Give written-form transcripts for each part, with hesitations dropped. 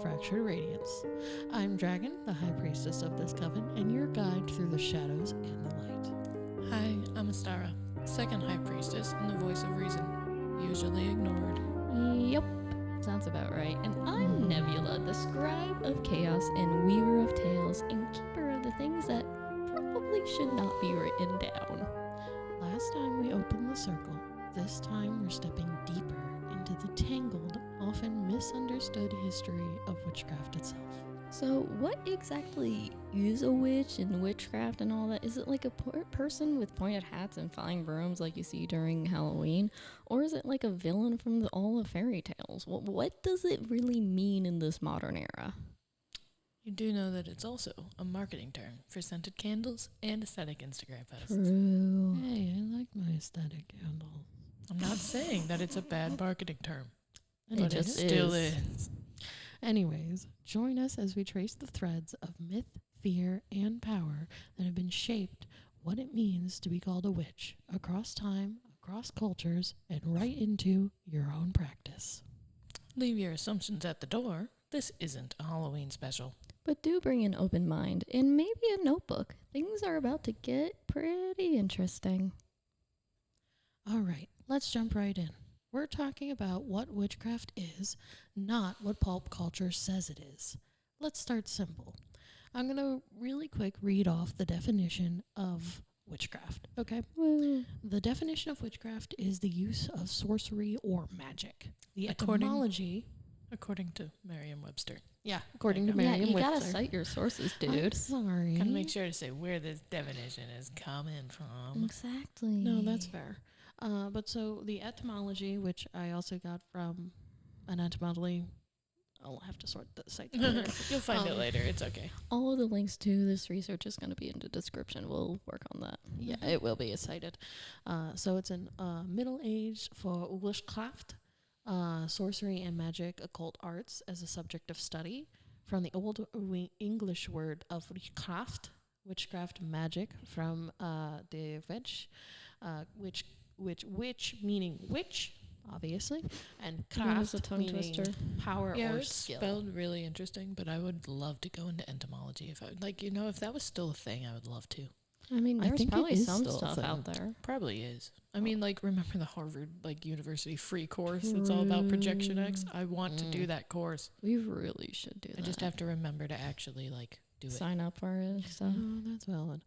Fractured Radiance. I'm Dragon, the High Priestess of this coven, and your guide through the shadows and the light. Hi, I'm Astara, second High Priestess and the voice of reason, usually ignored. Yep, sounds about right. And I'm Nebula, the scribe of chaos and weaver of tales and keeper of the things that probably should not be written down. Last time we opened the circle, this time we're stepping deeper into the tangled, often misunderstood history of witchcraft itself. So what exactly is a witch and witchcraft and all that? Is it like a person with pointed hats and flying brooms like you see during Halloween? Or is it like a villain from all the fairy tales? What does it really mean in this modern era? You do know that it's also a marketing term for scented candles and aesthetic Instagram posts. True. Hey, I like my aesthetic candle. I'm not saying that it's a bad marketing term, And but it still is. Anyways, join us as we trace the threads of myth, fear, and power that have been shaped what it means to be called a witch across time, across cultures, and right into your own practice. Leave your assumptions at the door. This isn't a Halloween special. But do bring an open mind and maybe a notebook. Things are about to get pretty interesting. All right, let's jump right in. We're talking about what witchcraft is, not what pulp culture says it is. Let's start simple. I'm going to really quick read off the definition of witchcraft, okay? Woo. The definition of witchcraft is the use of sorcery or magic. The According- etymology... According to Merriam Webster. Yeah, according to Yeah, Merriam you Webster. gotta cite your sources, I'm dude. sorry. Gotta make sure to say where this definition is coming from. Exactly. No, that's fair. But so the etymology, which I also got from an etymology, I'll have to sort the site. You'll find it later. It's okay. All of the links to this research is going to be in the description. We'll work on that. Yeah, it will be cited. So it's in Middle Age for witchcraft, sorcery and magic, occult arts as a subject of study. From the Old English word of witchcraft magic, from the witch meaning witch, obviously, and That was craft a tongue meaning twister. power Yeah, or it's skill. spelled really interesting, but I would love to go into entomology if if that was still a thing, I would love to. I mean, I there's think it probably is some still a stuff thing. out there. Probably is. I mean, remember the Harvard University free course? It's all about projection X. I want to do that course. We really should do that. I just have to remember to actually do it. sign up for it and stuff. Oh, that's valid.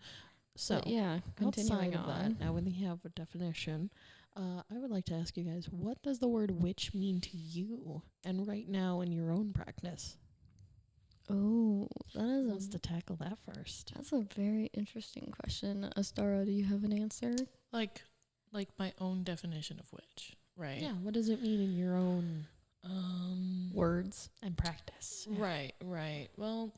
So But yeah, continuing outside of on. that, now when we have a definition, I would like to ask you guys, what does the word witch mean to you, and right now in your own practice? Oh, that Who is wants to tackle that first? that's a very interesting question. Astara, do you have an answer? Like my own definition of witch, right? Yeah, what does it mean in your own Words. and practice? Right. Well,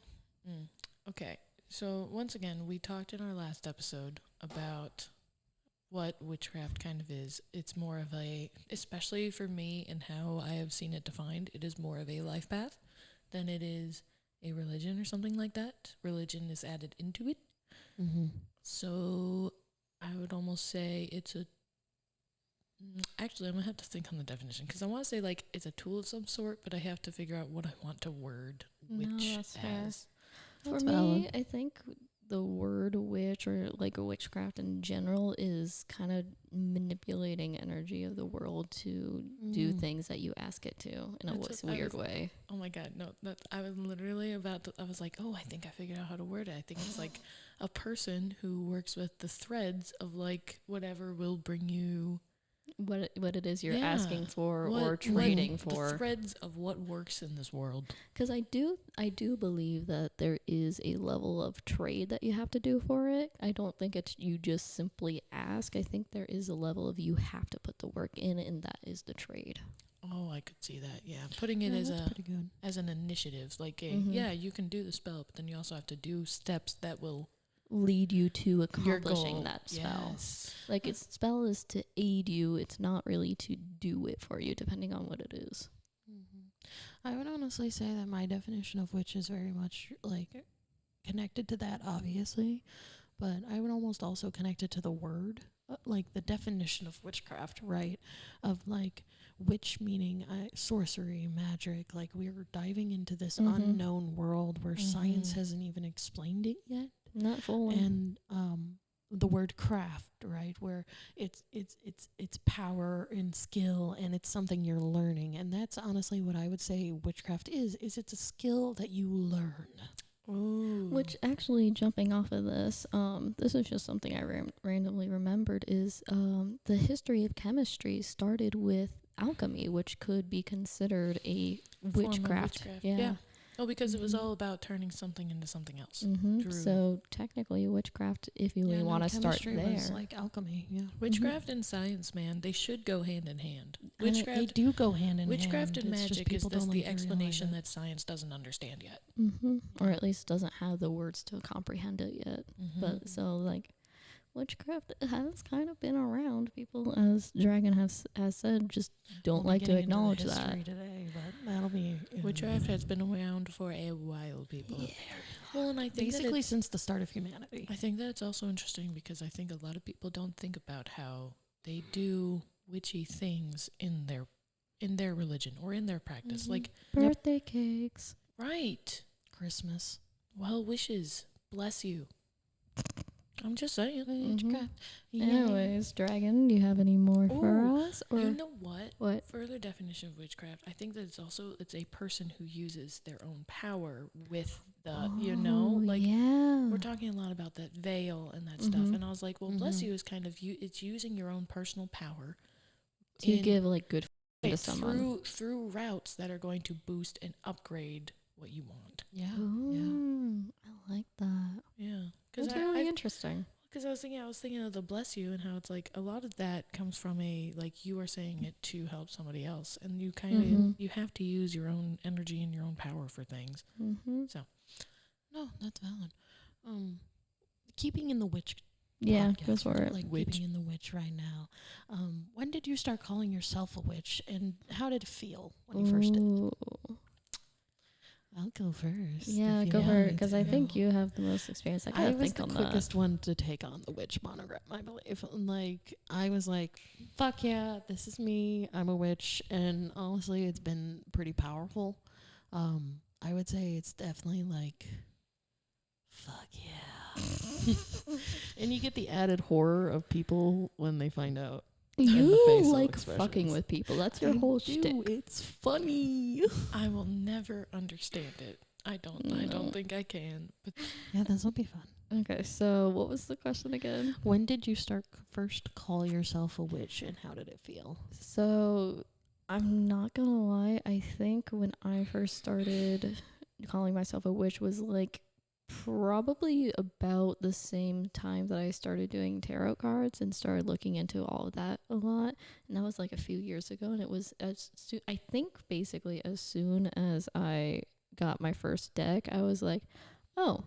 okay. So once again, we talked in our last episode about what witchcraft kind of is. It's more of especially for me and how I have seen it defined, it is more of a life path than it is a religion or something like that. Religion is added into it. Mm-hmm. So I would almost say it's actually, I'm going to have to think on the definition because I want to say it's a tool of some sort, but I have to figure out what I want to word No, witch that's fair. as. For That's me, valid. I think the word witch or a witchcraft in general is kind of manipulating energy of the world to do things that you ask it to in a That's weird way. Oh my God, no, I was literally I was like, oh, I think I figured out how to word it. I think it's like a person who works with the threads of whatever will bring you What it is you're Yeah. asking for what- or trading the for. threads of what works in this world. Because I do believe that there is a level of trade that you have to do for it. I don't think it's you just simply ask. I think there is a level of you have to put the work in, and that is the trade. Oh, I could see that. Yeah, putting it That's pretty good. as an initiative, Mhm. yeah, you can do the spell, but then you also have to do steps that will Lead you to your accomplishing goal. that spell. Yes. Its spell is to aid you. It's not really to do it for you, depending on what it is. I would honestly say that my definition of witch is very much connected to that, obviously, but I would almost also connect it to the word, the definition of witchcraft, right? Of witch meaning sorcery, magic. Like we're diving into this Mhm. unknown world where science Mhm. hasn't even explained it yet. Not fully. And the word craft, right, where it's power and skill, and it's something you're learning, and that's honestly what I would say witchcraft is it's a skill that you learn. Ooh. Which actually, jumping off of this, this is just something I randomly remembered, is the history of chemistry started with alchemy, which could be considered a Form of witchcraft. Yeah. Oh, because it was Mhm. all about turning something into something else. Mm-hmm. True. So technically, witchcraft, if you Yeah, want to start chemistry there, was like alchemy. Yeah, Witchcraft and science, man, they should go hand in hand. I mean, Witchcraft, they do go hand in witchcraft hand. and It's just magic is people this don't the like to realize explanation it. that science doesn't understand yet. or at least doesn't have the words to comprehend it yet. Mm-hmm. But so like, witchcraft has kind of been around. People, as Dragon has said, just don't We'll be like to getting into the acknowledge history that. today, but that'll be Witchcraft has been around for a while, people. Yeah. Well, and I think that Basically it's, since the start of humanity. I think that it's also interesting because I think a lot of people don't think about how they do witchy things in their religion or in their practice. Mhm. Like, Birthday cakes. right, Christmas. well wishes, bless you. I'm just saying. Witchcraft. Yeah. Anyways, Dragon, do you have any more for Ooh, us? Or You know what? what? Further definition of witchcraft, I think that it's a person who uses their own power with the, like yeah. we're talking a lot about that veil and that stuff. Mhm. And I was like, well, bless Mhm. you is kind of it's using your own personal power To give like good to right, someone. through routes that are going to boost and upgrade what you want. Yeah. Yeah. Ooh, I like that. Yeah, because That's really interesting. I was thinking of the bless you and how it's like a lot of that comes from a like you are saying it to help somebody else, and you kind of Mhm. you have to use your own energy and your own power for things. Mm-hmm. No, that's valid. Keeping in the witch Yeah, podcast, go for we're, it. like Witch. keeping in the witch right now. When did you start calling yourself a witch, and how did it feel when you first did? Ooh. I'll go first. Yeah, if you go want for me it, because I to. think you have the most experience. I I gotta was think the on quickest one to take on the witch monogram, I believe. Like, I was like, fuck yeah, this is me. I'm a witch. And honestly, it's been pretty powerful. I would say it's definitely like, fuck yeah. And you get the added horror of people when they find out. that. the You facial like fucking expressions. with people. That's your I whole do. shtick. It's funny. I will never understand it. I No. don't think I can. But Yeah, this will be fun. Okay, so what was the question again? When did you start first call yourself a witch, and how did it feel? So I'm not gonna lie. I think when I first started calling myself a witch was like probably about the same time that I started doing tarot cards and started looking into all of that a lot. And that was like a few years ago. And it was I think basically as soon as I got my first deck, I was like, oh,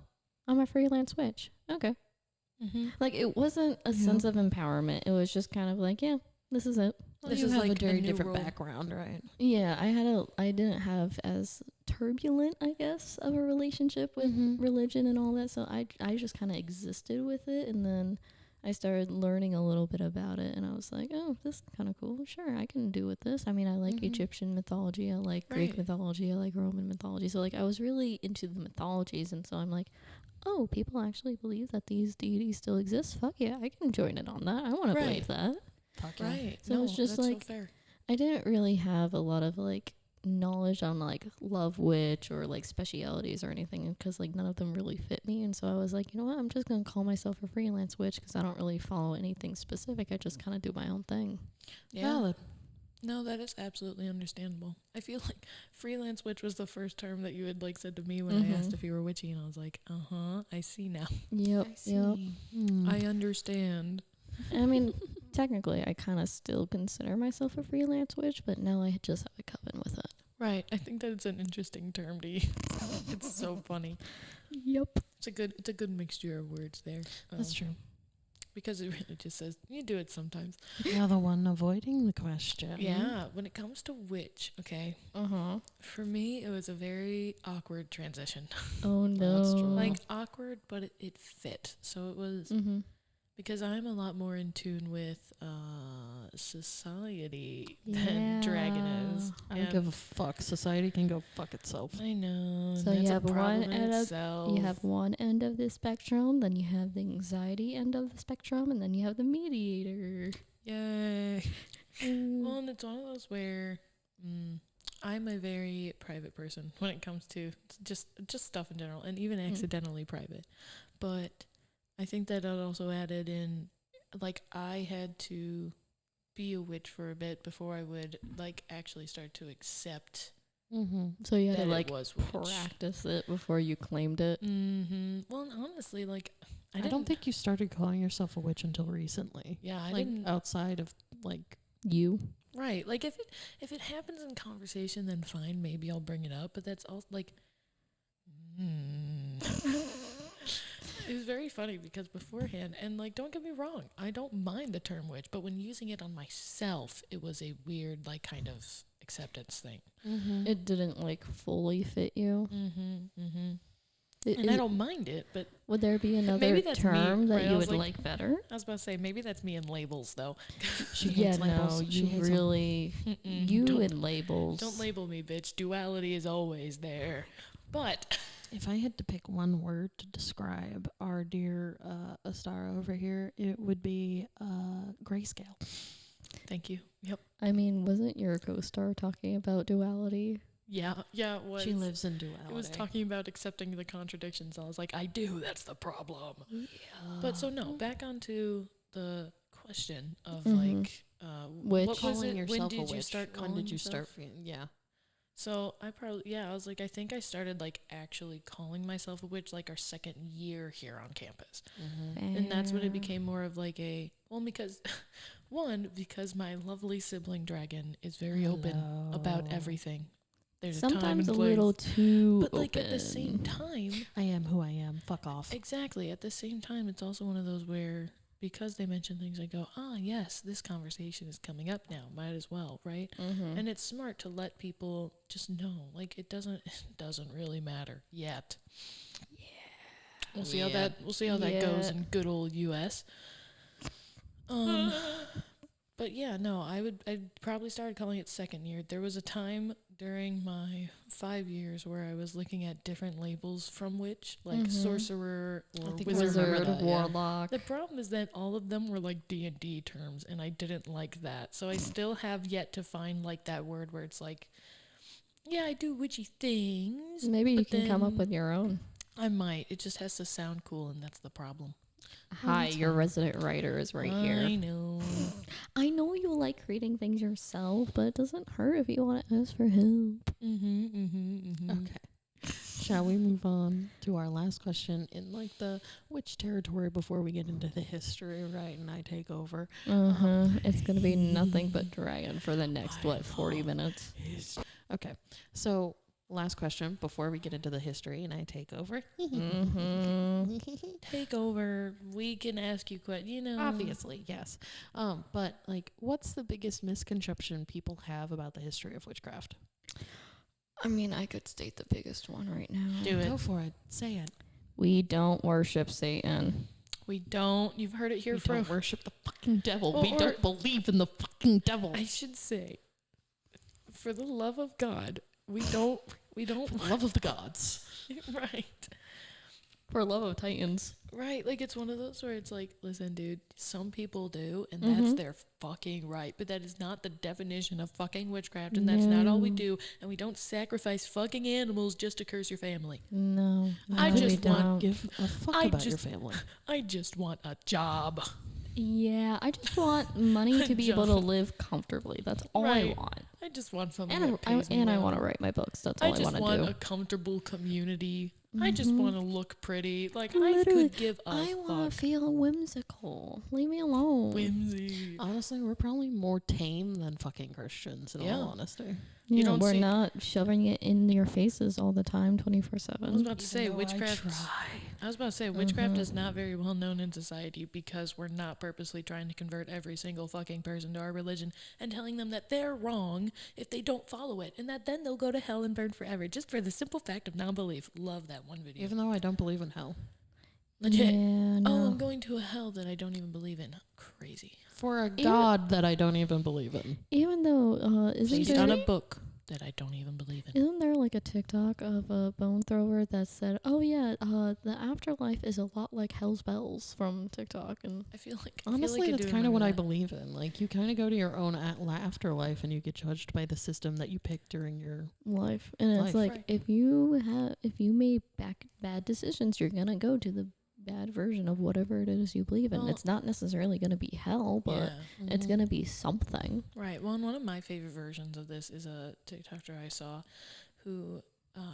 I'm a freelance witch. Okay. Like it wasn't a sense of empowerment. It was just kind of like, yeah, this is it. Well, This you is have like a the very new different role. background, right? Yeah, I didn't have as turbulent, I guess, of a relationship with Mhm. religion and all that. So I just kind of existed with it, and then I started learning a little bit about it, and I was like, oh, this is kind of cool. Sure, I can do with this. I mean, I like Mhm. Egyptian mythology, I like Greek Right. mythology, I like Roman mythology. So like I was really into the mythologies, and so I'm like, oh, people actually believe that these deities still exist. Fuck yeah, I can join in on that. I want to Right. believe that. Fuck yeah. Right. So no, it's just that's like- so fair. I didn't really have a lot of like knowledge on like love witch or like specialities or anything because like none of them really fit me, and so I was like, you know what, I'm just gonna call myself a freelance witch because I don't really follow anything specific. I just kind of do my own thing. Yeah. Valid. No, that is absolutely understandable. I feel like freelance witch was the first term that you had like said to me when I asked Mhm. if you were witchy, and I was like, I see now. Yep. I see. Yep. I understand. I mean, technically, I kind of still consider myself a freelance witch, but now I just have a coven with it. Right. I think that it's an interesting term to use. It's so funny. Yep. It's a good mixture of words there. That's true. Because it really just says you do it sometimes. You're the one avoiding the question. Yeah. When it comes to witch, okay, for me it was a very awkward transition. Oh no. That's true. Like awkward, but it fit. So it was Mm-hmm. because I'm a lot more in tune with society than Dragon is. I don't give a fuck. Society can go fuck itself. I know. So that's you a have problem one in end itself. you have one end of the spectrum, then you have the anxiety end of the spectrum, and then you have the mediator. Yay. Well, and it's one of those where I'm a very private person when it comes to just stuff in general, and even accidentally private. But I think that it also added in, like, I had to be a witch for a bit before I would, like, actually start to accept So you had that to like it was witch. practice it before you claimed it. Well, and honestly, like, I don't think you started calling yourself a witch until recently. Yeah, I like didn't. outside of like You. Right. Like, if it happens in conversation, then fine, maybe I'll bring it up. But that's all, like, it was very funny because beforehand, and, like, don't get me wrong, I don't mind the term witch, but when using it on myself, it was a weird, like, kind of acceptance thing. It didn't like fully fit you. And I don't mind it, but Would there be another maybe that's term me, that right? I you was would like- like better? I was about to say, maybe that's me in labels, though. she Yeah, hates labels. no, She you hates 'em. really you don't, and labels. don't label me, bitch. Duality is always there. But If I had to pick one word to describe our dear Astara over here, it would be grayscale. thank you. Yep. I mean, wasn't your co-star talking about duality? Yeah, it was. She lives in duality. It was talking about accepting the contradictions. I was like, I do. That's the problem. But so no, back onto the question of Witch. what was calling it? yourself When a did you witch. start When calling did you yourself? start? Yeah. So I was like, I think I started like actually calling myself a witch like our second year here on campus. And that's when it became more of like because my lovely sibling dragon is very open about everything. There's a time Sometimes and a place. little too But like at the same open. time, I am who I am. Fuck off. exactly. At the same time, it's also one of those where because they mention things, I go, yes, this conversation is coming up now. Might as well, right? And it's smart to let people just know, like it doesn't really matter yet. Yeah. We'll see how that goes in good old US. But yeah, no, I'd probably started calling it second year. There was a time during my 5 years where I was looking at different labels from witch, like sorcerer or think I wizard. remember Wizard, that, yeah. warlock. The problem is that all of them were like D&D terms, and I didn't like that. So I still have yet to find like that word where it's like, yeah, I do witchy things. Maybe you but can come up then with your own. I might. It just has to sound cool, and that's the problem. Hi, your resident writer is right I here. know. I know you like creating things yourself, but it doesn't hurt if you want to ask for help. Okay. Shall we move on to our last question in like the witch territory before we get into the history, right? And I take over. It's gonna be nothing but dragon for the next 40 minutes. Okay. So last question before we get into the history and I take over. Take over. We can ask you questions. Obviously, yes. But like, what's the biggest misconception people have about the history of witchcraft? I mean, I could state the biggest one right now. Do it. Go for it. Say it. We don't worship Satan. We don't. You've heard it here We from. don't worship the fucking devil. We Or- don't believe in the fucking devil. I should say, for the love of God, we don't. For the love of the gods. Right. For love of Titans. Right. Like, it's one of those where it's like, listen, dude, some people do, and that's their fucking right. But that is not the definition of fucking witchcraft, and that's not all we do. And we don't sacrifice fucking animals just to curse your family. No. I we just want- don't. Give a fuck I about your just- family. I just want a job. Yeah, I just want money to be able to Job. live comfortably. That's all I Right. want. I just want something And that pays me I well. want to write my books. That's all I just want to want do. a comfortable community. I just want to look pretty. Like, Literally, I could give a I want fuck. to feel whimsical. Leave me alone. Whimsy. Honestly, we're probably more tame than fucking Christians, in Yeah. all honesty. You don't we're see- not shoving it in your faces all the time, I was 24/7. about to say witchcraft. I was about to say witchcraft is not very well known in society because we're not purposely trying to convert every single fucking person to our religion and telling them that they're wrong if they don't follow it and that then they'll go to hell and burn forever just for the simple fact of non-belief. Love that one video. Even though I don't believe in hell. Legit. Yeah, Oh, no. I'm going to a hell that I don't even believe in. Crazy. For a god that I don't even believe in. Even though, Based on a book that I don't even believe in. isn't there like a TikTok of a bone thrower that said, "Oh yeah, the afterlife is a lot like Hell's Bells" from TikTok, and I feel like Honestly, I that's do kind of what remember I that. believe in. Like, you kind of go to your own afterlife and you get judged by the system that you pick during your life, and it's Life. like Right. if you made bad decisions, you're gonna go to the bad version of whatever it is you believe in. Well, It's not necessarily gonna be hell, but Yeah. it's gonna be something. Right. Well, and one of my favorite versions of this is a TikToker I saw who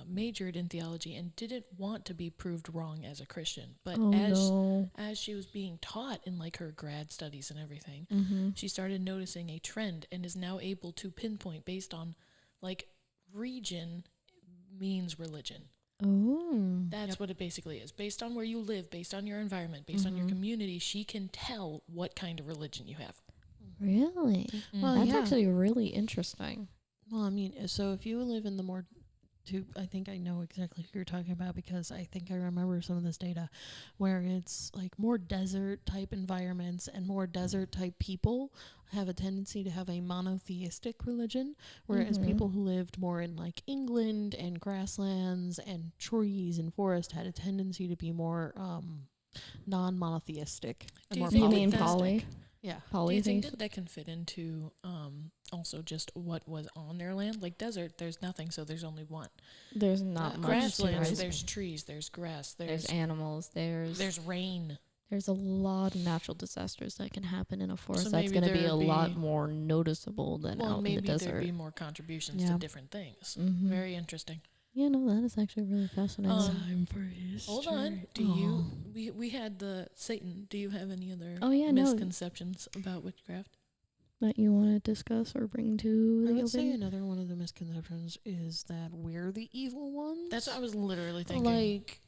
majored in theology and didn't want to be proved wrong as a Christian. But Oh no. as she was being taught in like her grad studies and everything, Mm-hmm. she started noticing a trend and is now able to pinpoint based on like region means religion. Oh. That's what it basically is. Based on where you live, based on your environment, based on your community, she can tell what kind of religion you have. Really? Well, That's yeah. actually really interesting. Well, I mean, so if you live in the more I think I know exactly who you're talking about, because I think I remember some of this data where it's like more desert type environments and more desert type people have a tendency to have a monotheistic religion, whereas people who lived more in like England and grasslands and trees and forest had a tendency to be more non-monotheistic and Do you more think You mean that's- poly? Yeah. Do you think Polytheist? that can fit into also just what was on their land? Like desert, there's nothing, so there's only one. There's not much. Grasslands, There's, there's trees, there's grass, there's animals. there's rain. There's a lot of natural disasters that can happen in a forest. So That's maybe going to be a there'd lot be- more noticeable than Well, out in the maybe there'd desert. be more contributions Yeah. to different things. Mhm. Very interesting. Yeah, no, that is actually really fascinating. Time for history. Hold on. Do you? We had the Satan. Do you have any other Oh, yeah, no. misconceptions about witchcraft? That you want to discuss or bring to I the would say open? another one of the misconceptions is that we're the evil ones. That's what I was literally thinking. Like,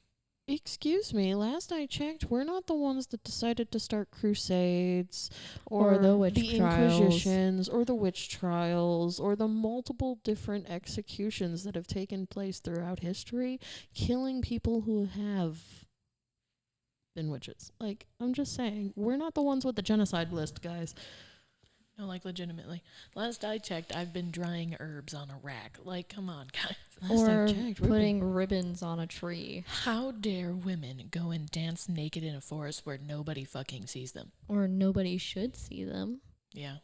excuse me, last I checked, we're not the ones that decided to start crusades Or the witch trials. Inquisitions or the witch trials or the multiple different executions that have taken place throughout history, killing people who have been witches. Like, I'm just saying, we're not the ones with the genocide list, guys. No, like legitimately. Last I checked, I've been drying herbs on a rack. Like, come on, guys. Last I Or checked, we've been- putting ribbons on a tree. How dare women go and dance naked in a forest where nobody fucking sees them? Or nobody should see them. Yeah.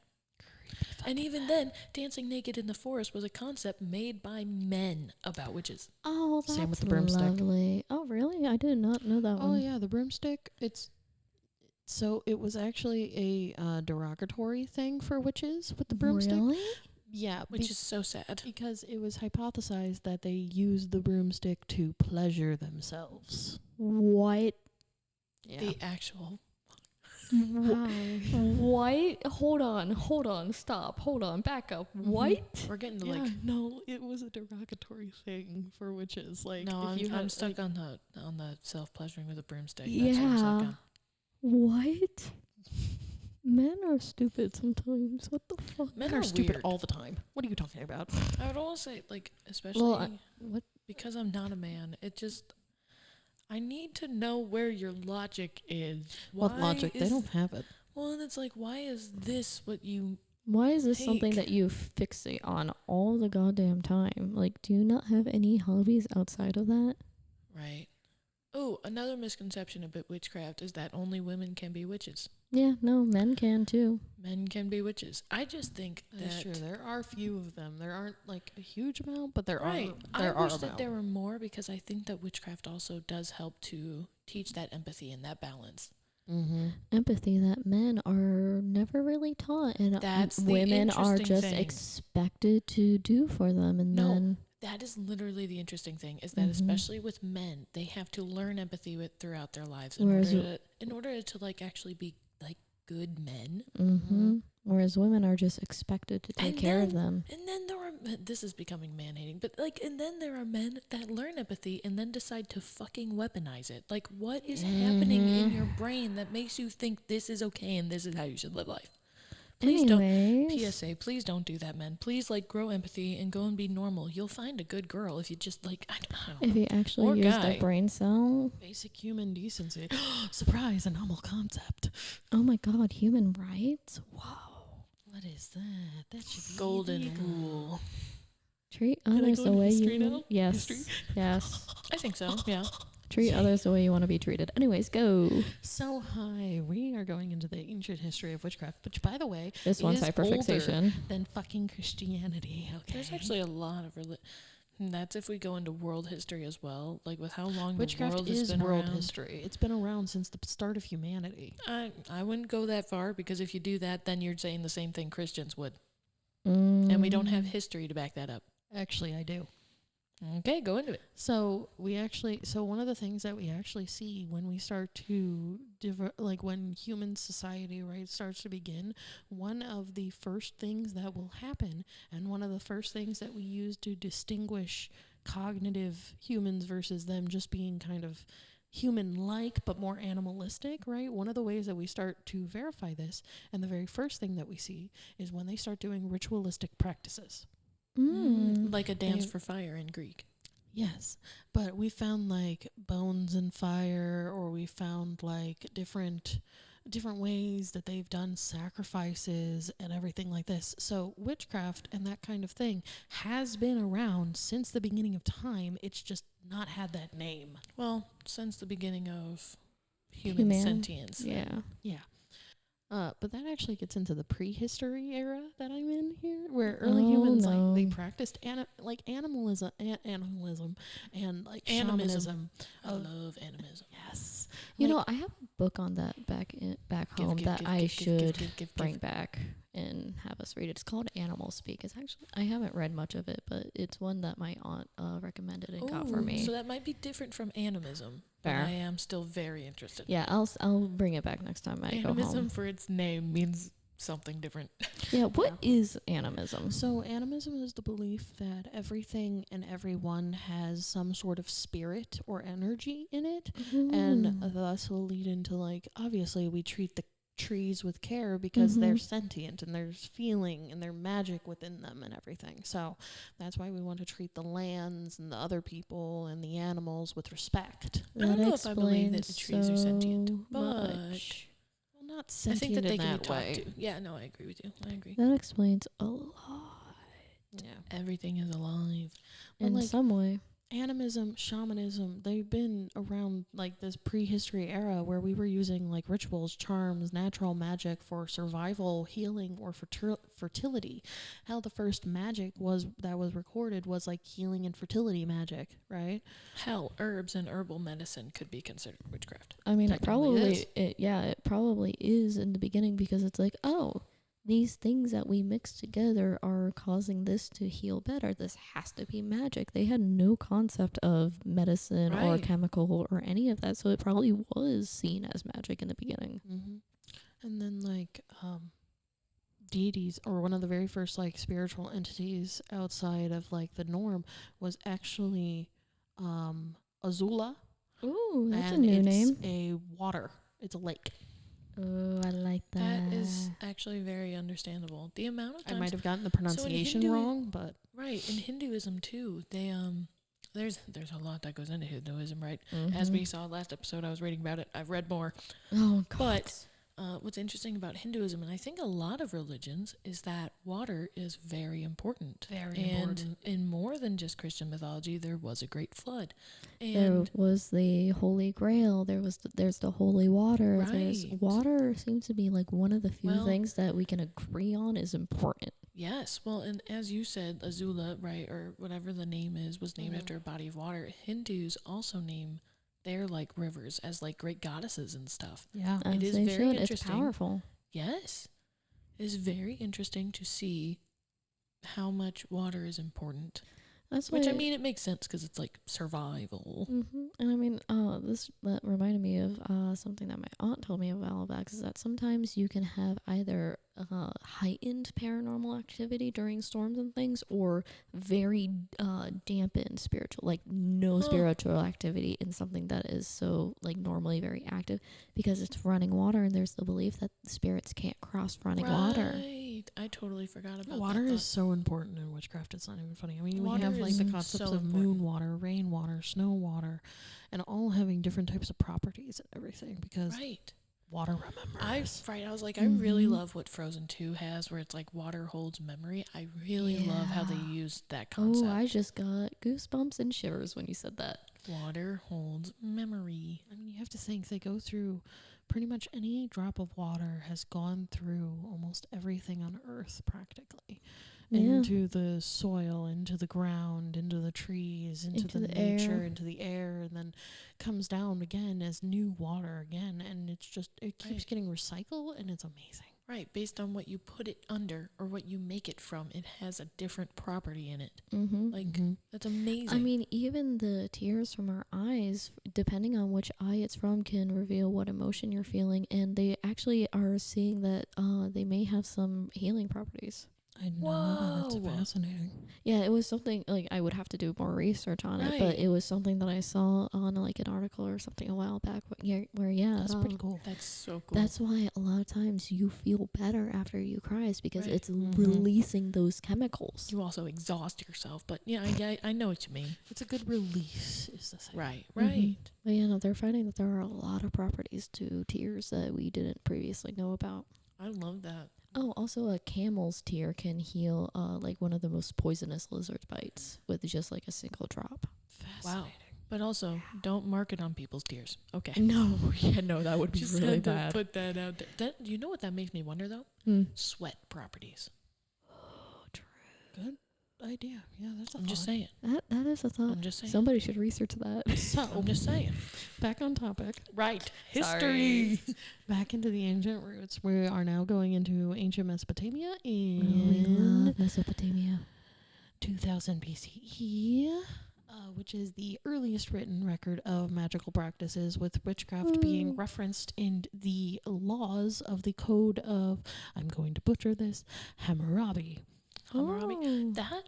And even then, dancing naked in the forest was a concept made by men about witches. Oh, that's Same with the broomstick. lovely. Oh, really? I did not know that Oh one. yeah, the broomstick. So it was actually a derogatory thing for witches with the broomstick. Really? Yeah, Which is so sad. because it was hypothesized that they used the broomstick to pleasure themselves. What? Yeah. The actual. What? Hold on. Stop. Hold on. Back up. What? We're getting to Yeah, like. no, it was a derogatory thing for witches. Like, No, if you I'm had, stuck like, on the self pleasuring with a broomstick. That's what I'm stuck Yeah. on. What? Men are stupid sometimes. What the fuck? men are are stupid weird. all the time. What are you talking about? I would also say, like, especially What? because I'm not a man, it just. I need to know where your logic is. What logic? They don't have it. Well, and it's like, why is this what you. Why is this something Take. that you fixate on all the goddamn time? Like, do you not have any hobbies outside of that? Right. Oh, another misconception about witchcraft is that only women can be witches. Yeah, no, men can too. Men can be witches. I just think That's true. that. There are few of them. There aren't like a huge amount, but there Right. are. There I are wish amount. that there were more because I think that witchcraft also does help to teach that empathy and that balance. Mm-hmm. Empathy that men are never really taught, and That's the women are interesting just thing. expected to do for them, and No, then That is literally the interesting thing, is that especially with men, they have to learn empathy throughout their lives Whereas in order to like actually be like good men. whereas women are just expected to take And care of then- them. And then there are this is becoming man hating, but like and then there are men that learn empathy and then decide to fucking weaponize it. Like what is happening in your brain that makes you think this is okay and this is how you should live life? Please don't. Anyways, PSA, please don't do that, men. Please, like, grow empathy and go and be normal. You'll find a good girl if you just, like, I don't if know. you actually Or use guy. the brain cell, Basic human decency. Surprise, a novel concept. oh my god, human rights? Whoa. What is that? That should be Golden illegal. rule. Treat I others go the to way history you now? Yes. History? Yes. I think so, yeah. Treat others the way you want to be treated. Anyways, go. So, hi, we are going into the ancient history of witchcraft, which, by the way, This one's is hyperfixation. than fucking Christianity. Okay. There's actually a lot of that's if we go into world history as well, like with how long Witchcraft the world has is been world around. history. It's been around since the start of humanity. I wouldn't go that far, because if you do that, then you're saying the same thing Christians would. Mm. And we don't have history to back that up. Actually, I do. Okay, go into it. So one of the things that we actually see when we start to when human society, right, starts to begin, one of the first things that will happen, and one of the first things that we use to distinguish cognitive humans versus them just being kind of human-like but more animalistic, right? One of the ways that we start to verify this, and the very first thing that we see, is when they start doing ritualistic practices. Like a dance They- for fire in Greek. Yes, but we found like bones and fire, or we found like different ways that they've done sacrifices and everything like this. So witchcraft and that kind of thing has been around since the beginning of time. It's just not had that name. Well, since the beginning of human sentience. Yeah. Yeah. But that actually gets into the prehistory era that I'm in here, where early humans like they practiced animalism and like Animism. shamanism. I love animism. Yes, You know, I have a book on that back home that I should bring give. back and have us read. It's called Animal Speak. It's actually, I haven't read much of it, but it's one that my aunt recommended and got for me. So that might be different from animism. Fair. But I am still very interested. Yeah, I'll bring it back next time I go Animism, home. for its name, means something different. Yeah, what is animism? So animism is the belief that everything and everyone has some sort of spirit or energy in it, and thus will lead into like, obviously we treat the trees with care because they're sentient and there's feeling and there's magic within them and everything. So that's why we want to treat the lands and the other people and the animals with respect. I don't That know if I believe that the trees are sentient, so but much. Well, not I sentient think that they in can be that talked way. to. Yeah, no, I agree with you. I agree. That explains a lot Yeah. Everything is alive. But in like, some way. animism, shamanism, they've been around like this prehistory era where we were using like rituals, charms, natural magic for survival, healing, or fertility. Hell, the first magic that was recorded was like healing and fertility magic, right? Hell, herbs and herbal medicine could be considered witchcraft. I mean, Technically it probably is in the beginning because it's like, oh, these things that we mix together are causing this to heal better. This has to be magic. They had no concept of medicine or Right. chemical or any of that, so it probably was seen as magic in the beginning. And then like deities, or one of the very first like spiritual entities outside of like the norm, was actually Azula. Ooh, that's and a new it's name. a water. It's a lake. Oh, I like that. That is actually very understandable. The amount of I times, might have gotten the pronunciation Hindu- wrong, but right, in Hinduism too, they there's a lot that goes into Hinduism, right? As we saw last episode, I was reading about it. I've read more. Oh, God. But what's interesting about Hinduism, and I think a lot of religions, is that water is very important. And in more than just Christian mythology, there was a great flood. There And was the Holy Grail. There's the holy water. Right. Water seems to be like one of the few Well- things that we can agree on is important. yes, well, and as you said, Azula, right, or whatever the name is, was named after a body of water. Hindus also name their like rivers as like great goddesses and stuff. yeah. As It is they very should. It's interesting. powerful. Yes. It is very interesting to see how much water is important. That's Which, why, I mean, it makes sense because it's like survival. And I mean, that reminded me of something that my aunt told me a while back, is that sometimes you can have either heightened paranormal activity during storms and things, or very dampened spiritual, like no spiritual activity in something that is so like normally very active, because it's running water, and there's the belief that spirits can't cross running water. I totally forgot about Water that. is so important in witchcraft. It's not even funny. I mean, we Water have like the is concepts so of important. moon water, rain water, snow water, and all having different types of properties and everything because Right. water remembers. I was like, I really Mhm. love what Frozen 2 has, where it's like water holds memory. I really love how they Yeah. used that Oh, concept. I just got goosebumps and shivers when you said that. Water holds memory. I mean, you have to think they go through pretty much any drop of water has gone through almost everything on Earth practically. Yeah. Into the soil, into the ground, into the trees, into the nature, air. into the air, and then comes down again as new water again. And it's just, it keeps Right. getting recycled and it's amazing. Right, based on what you put it under or what you make it from, it has a different property in it. Mm-hmm. Like, that's amazing. I mean, even the tears from our eyes, depending on which eye it's from, can reveal what emotion you're feeling. And they actually are seeing that they may have some healing properties. I know that. It's Whoa. fascinating. Yeah, it was something like I would have to do more research on it, Right. but it was something that I saw on like an article or something a while back. Where yeah, That's pretty cool. That's so cool. That's why a lot of times you feel better after you cry is because Right. it's Mhm. releasing those chemicals. You also exhaust yourself, but yeah, I know what you mean. It's a good release, is the thing. Right, Mhm. right. But yeah, no, they're finding that there are a lot of properties to tears that we didn't previously know about. I love that. Oh, also a camel's tear can heal like one of the most poisonous lizard bites with just like a single drop. Fascinating. But also, don't mark it on people's tears. Okay. No, yeah, no, that would be Just really had to bad. put that out there. That, you know what that makes me wonder, though? Hmm. Sweat properties. Oh, true. Good idea. Yeah, that's a I'm just thought. saying. That is a thought. I'm just saying. Somebody should research that. So, I'm just saying. back on topic. Right. History. Back into the ancient roots. We are now going into ancient Mesopotamia We in love Mesopotamia. 2000 BCE, which is the earliest written record of magical practices, with witchcraft being Woo. referenced in the laws of the code of, I'm going to butcher this, Hammurabi. Hammurabi. Oh. That,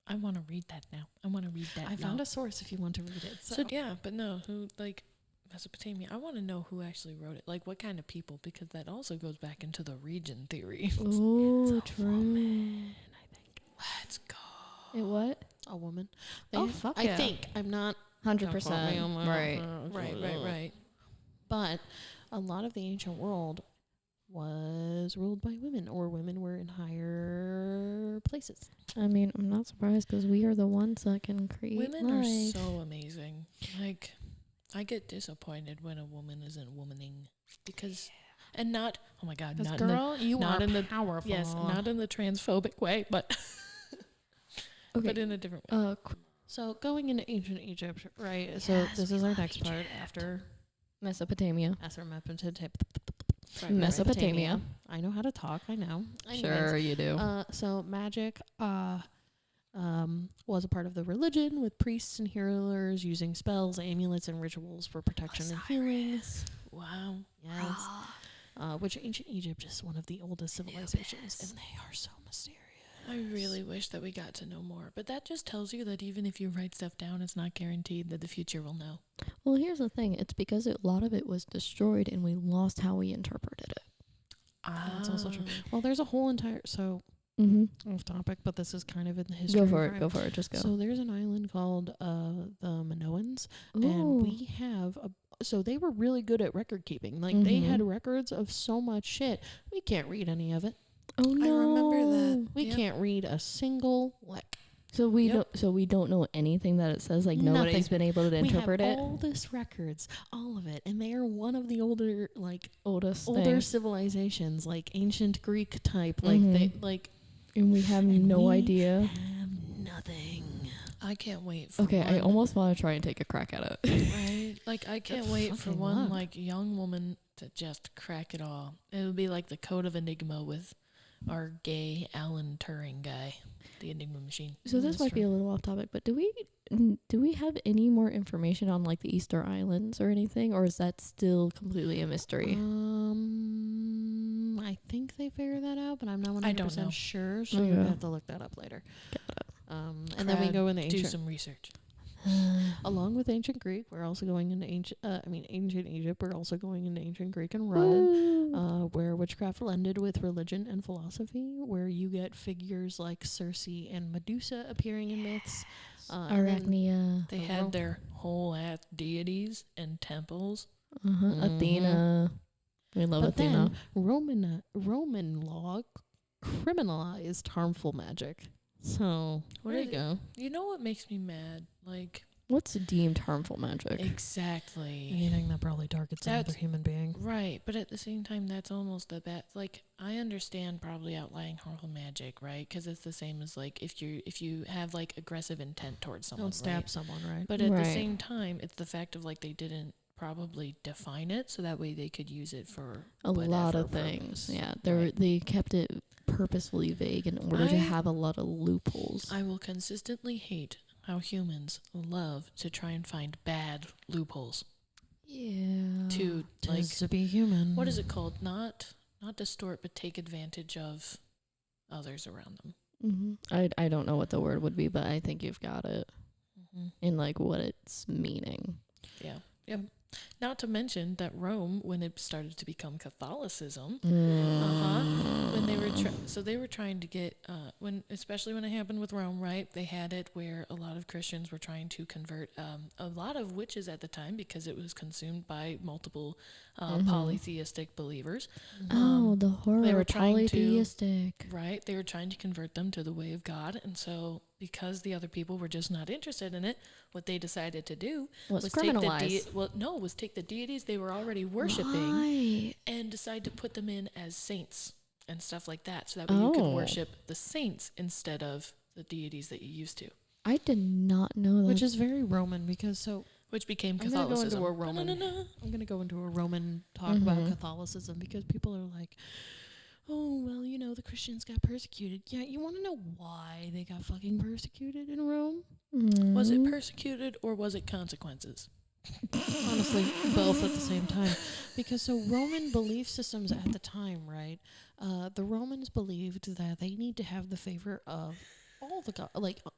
I want to read that now. I want to read that I found now. a source if you want to read it. So, yeah, but no, who, like, Mesopotamia, I want to know who actually wrote it. Like, what kind of people, because that also goes back into the region theory. Oh, It's a true. woman, I think. Let's go. It what? A woman. Oh, fuck I yeah. think. I'm not 100%. Right. Right. But a lot of the ancient world was ruled by women, or women were in higher places. I mean, I'm not surprised because we are the ones that can create Women are life. so amazing. Like, I get disappointed when a woman isn't womaning because, and not, oh my God, Because, not in the, girl, you not are in the- powerful. yes, not in the transphobic way, but Okay. but in a different way. So going into ancient Egypt, right? So Yes, this we is our love next part Egypt. after Mesopotamia. Right, Mesopotamia. I know how to talk. I know. Sure, you do. So magic was a part of the religion, with priests and healers using spells, amulets, and rituals for protection and healing. Wow. Yes. Which ancient Egypt is one of the oldest civilizations, and they are so mysterious. I really wish that we got to know more, but that just tells you that even if you write stuff down, it's not guaranteed that the future will know. Well, here's the thing. It's because a lot of it was destroyed and we lost how we interpreted it. That's also true. Well, there's a whole entire Mm-hmm. off topic, but this is kind of in the history. Go for it. right? Go for it. Just go. So there's an island called the Minoans, and Ooh. we have so they were really good at record keeping. Like they had Mhm. records of so much shit. We can't read any of it. Oh no. I remember that. We Yep. can't read a single lick. So we Yep. don't. So we don't know anything that it says. Like nobody's Nothing. been able to interpret we have it. all this records, all of it, and they are one of the older Older older civilizations, like ancient Greek type. Like they Mhm. and we have and no we idea. have nothing. I can't wait for Okay, I one, almost want to try and take a crack at it. right? Like, I can't wait for fucking one, luck. like, young woman to just crack it all. It would be like the Code of Enigma with our gay Alan Turing guy, the Enigma machine. So this That's might be a little off topic, but do we have any more information on like the Easter Islands or anything, or is that still completely a mystery? I think they figured that out, but I'm not I don't 100% know. sure, so Okay. you're gonna have to look that up later. And then we Crowd, go in the Do ancient. some research. Along with ancient Greek, we're also going into ancient Egypt. We're also going into ancient Greek and Rome, where witchcraft blended with religion and philosophy, where you get figures like Circe and Medusa appearing in myths. Arachnia. They had their whole ass deities and temples. Athena. We love But Athena. then Roman law criminalized harmful magic. So there you go. You know what makes me mad? Like, What's deemed harmful magic? exactly. Anything that probably targets another human being. Right, but at the same time, that's almost the bad. Like, I understand probably outlying harmful magic, right? Because it's the same as like if you have like aggressive intent towards someone, Don't stab right? someone, right? But at the Right. same time, it's the fact of like they didn't probably define it, so that way they could use it for A lot whatever of things. purpose. Yeah, Right. they kept it purposefully vague in order to I- have a lot of loopholes. I will consistently hate how humans love to try and find bad loopholes Yeah. to like Tis to be human. what is it called? Not distort, but take advantage of others around them. I don't know what the word would be, but I think you've got it Mm-hmm. in like what it's meaning. Yeah. Yep. Not to mention that Rome, when it started to become Catholicism, when they were they were trying to get especially when it happened with Rome, right? They had it where a lot of Christians were trying to convert a lot of witches at the time because it was consumed by multiple polytheistic believers. The horror. they were trying to- polytheistic. Right? They were trying to convert them to the way of God, and so because the other people were just not interested in it, what they decided to do Was was take criminalize. take the deities they were already worshiping Right. and decide to put them in as saints and stuff like that, so that way you could Oh. worship the saints instead of the deities that you used to, I did not know that. Which is very Roman because which became I'm gonna go Catholicism. into a Roman. I'm going to go into a Roman talk about Catholicism because people are like, oh, well, the Christians got persecuted. Yeah, you want to know why they got fucking persecuted in Rome? Was it persecuted or was it consequences? Honestly, both at the same time. Because so Roman belief systems at the time, right? The Romans believed that they need to have the favor of all the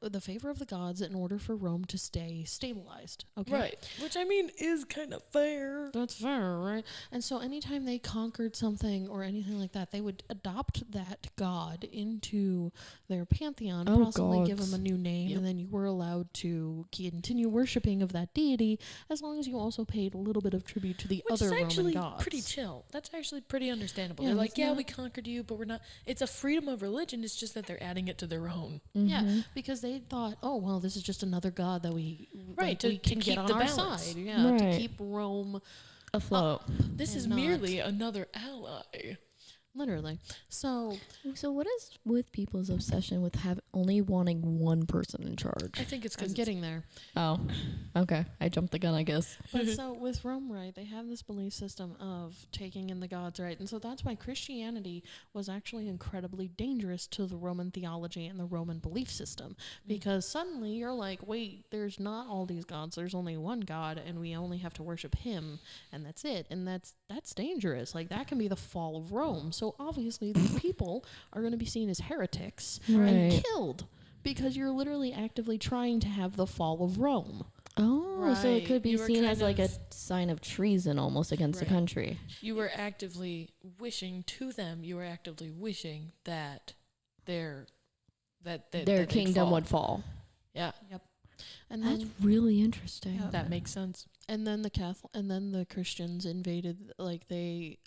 the favor of the gods in order for Rome to stay stabilized. Okay. Right, which I mean is kind of fair. That's fair, right? And so anytime they conquered something or anything like that, they would adopt that god into their pantheon, possibly give gods. him a new name, Yep. and then you were allowed to continue worshiping of that deity as long as you also paid a little bit of tribute to the Which other is Roman actually gods. pretty chill. That's actually pretty understandable. Yeah, They're like, it's yeah, not- we conquered you, but we're not. It's a freedom of religion. It's just that they're adding it to their own. Yeah, because they thought, oh, well, this is just another god that we to we can keep get on the our balance. side. Yeah, Right. to keep Rome afloat. This And is not- merely another ally. literally. So So what is with people's obsession with only wanting one person in charge? I think it's I'm because getting there. Oh, okay. I jumped the gun, I guess. But so with Rome, right, they have this belief system of taking in the gods, right? And so that's why Christianity was actually incredibly dangerous to the Roman theology and the Roman belief system. Because suddenly you're like, wait, there's not all these gods. There's only one God, and we only have to worship him, and that's it. And that's dangerous. Like, that can be the fall of Rome. So obviously these people are going to be seen as heretics and Right. killed because you're literally actively trying to have the fall of Rome. Oh, so it Right. could be You were seen kind as like a of- sign of treason almost against the Right. country. you were actively wishing to them. You were actively wishing that their Their kingdom would fall. Yeah, And That's then really interesting. Yeah. that makes sense. And then the Christians invaded. Like they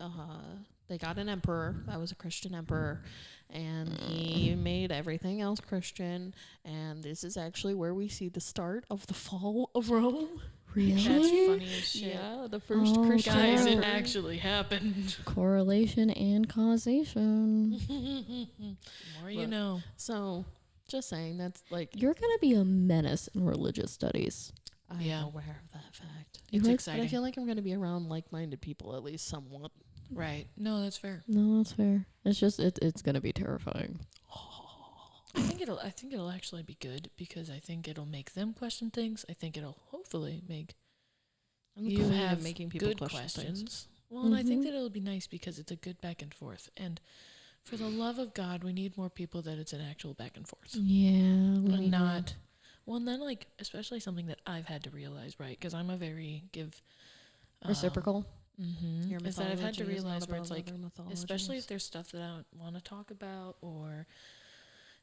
got an emperor that was a Christian emperor, and he made everything else Christian. And this is actually where we see the start of the fall of Rome. Really? That's funny as shit. Yeah, the first Oh, Christian Guys, it emperor. actually happened. Correlation and causation. The more you Look. know. So, just saying, that's like You're gonna be a menace in religious studies. I'm Yeah. aware of that fact. It's Right. But exciting. I feel like I'm going to be around like-minded people at least somewhat. Right. No, that's fair. No, that's fair. It's just it's gonna be terrifying. I think it'll actually be good because I think it'll make them question things. I think it'll hopefully make I'm the you queen of have making people good question questions. things. Well, and I think Mhm. that it'll be nice because it's a good back and forth. And for the love of God, we need more people that it's an actual back and forth. Yeah, we And need not Well, and then, like, especially something that I've had to realize, right? Because I'm a very Reciprocal. Your is that I've had to mythology is not realize where it's above like, other mythologies. especially if there's stuff that I don't want to talk about, or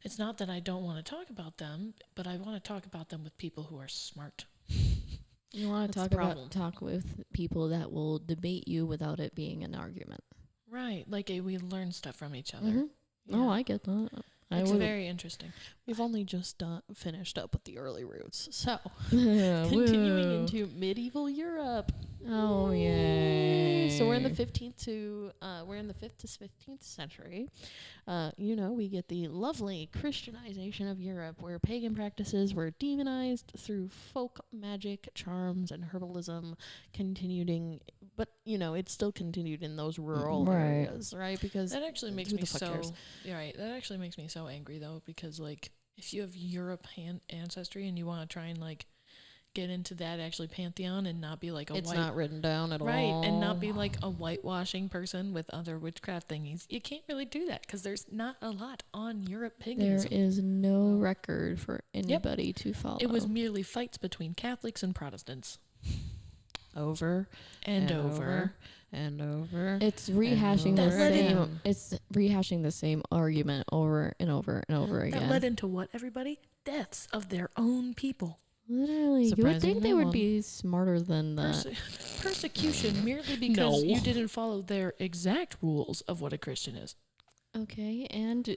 it's not that I don't want to talk about them, but I want to talk about them with people who are smart. You want to That's the talk with people that will debate you without it being an argument. Right. Like, we learn stuff from each other. Mm-hmm. Yeah. Oh, I get that. It's very interesting. We've only just finished up with the early roots. So, Yeah, continuing woo. into medieval Europe. Oh, yay. So we're in the 5th to 15th century. We get the lovely Christianization of Europe, where pagan practices were demonized through folk magic, charms, and herbalism, but it still continued in those rural areas, right? Because that actually makes who me the fuck so cares? right. That actually makes me so angry though, because like if you have European ancestry and you want to try and like get into that actually pantheon and not be like It's not written down at all. right, and not be like a whitewashing person with other witchcraft thingies. You can't really do that because there's not a lot on Europe paganism. There is no record for anybody to follow. It was merely fights between Catholics and Protestants. Over and over. and over. It's rehashing the over again. same. It's rehashing the same argument over and over and over again. That led into what, everybody? Deaths of their own people. Literally, you would think Surprisingly they would long. be smarter than that. Persecution merely because No. you didn't follow their exact rules of what a Christian is. Okay, and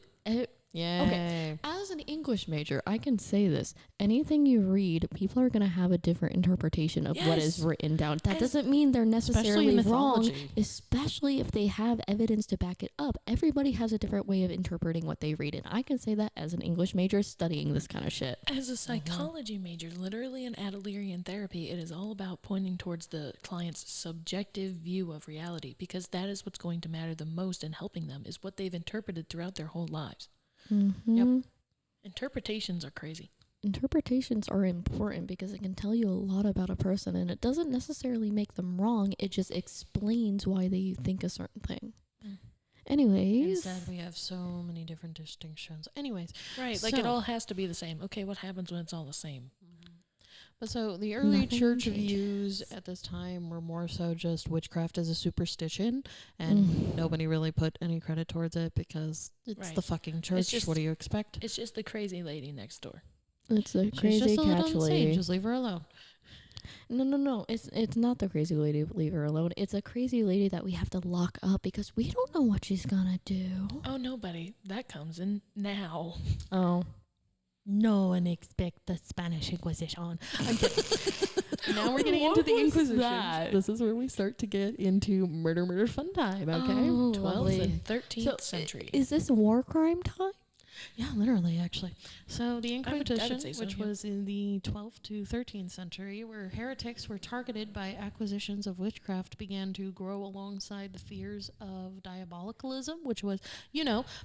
Yeah. okay. As an English major, I can say this. Anything you read, people are going to have a different interpretation of what is Yes. written down. That As- doesn't mean they're Especially in necessarily wrong, mythology. especially if they have evidence to back it up. Everybody has a different way of interpreting what they read, and I can say that as an English major studying this kind of shit. As a psychology major, literally in Adlerian therapy, it is all about pointing towards the client's subjective view of reality, because that is what's going to matter the most in helping them, is what they've interpreted throughout their whole lives. Mm-hmm. Yep. Interpretations are crazy. Interpretations are important because it can tell you a lot about a person, and it doesn't necessarily make them wrong. It just explains why they think a certain thing. Mm. Anyways, Instead, we have so many different distinctions. Anyways, Right, like it So- all has to be the same. Okay, what happens when it's all the same? but so the early Nothing church changes. views at this time were more so just witchcraft as a superstition, and nobody really put any credit towards it because it's Right. the fucking church. just- What do you expect? It's just the crazy lady next door. it's a She's crazy just a little catch insane. lady. Just leave her alone. No. It's not the crazy lady. Leave her alone. It's a crazy lady that we have to lock up because we don't know what she's gonna do. Oh, nobody. That comes in now. Oh, No one expect the Spanish Inquisition. I'm kidding. Now we're getting into What the was Inquisition. that? This is where we start to get into murder fun time, okay? Oh, 12th lovely. and 13th So, century. Is this war crime time? Yeah, literally, actually. So the I would Inquisition, say so, which yeah. was in the 12th to 13th century, where heretics were targeted by acquisitions of witchcraft, began to grow alongside the fears of diabolicalism, which was,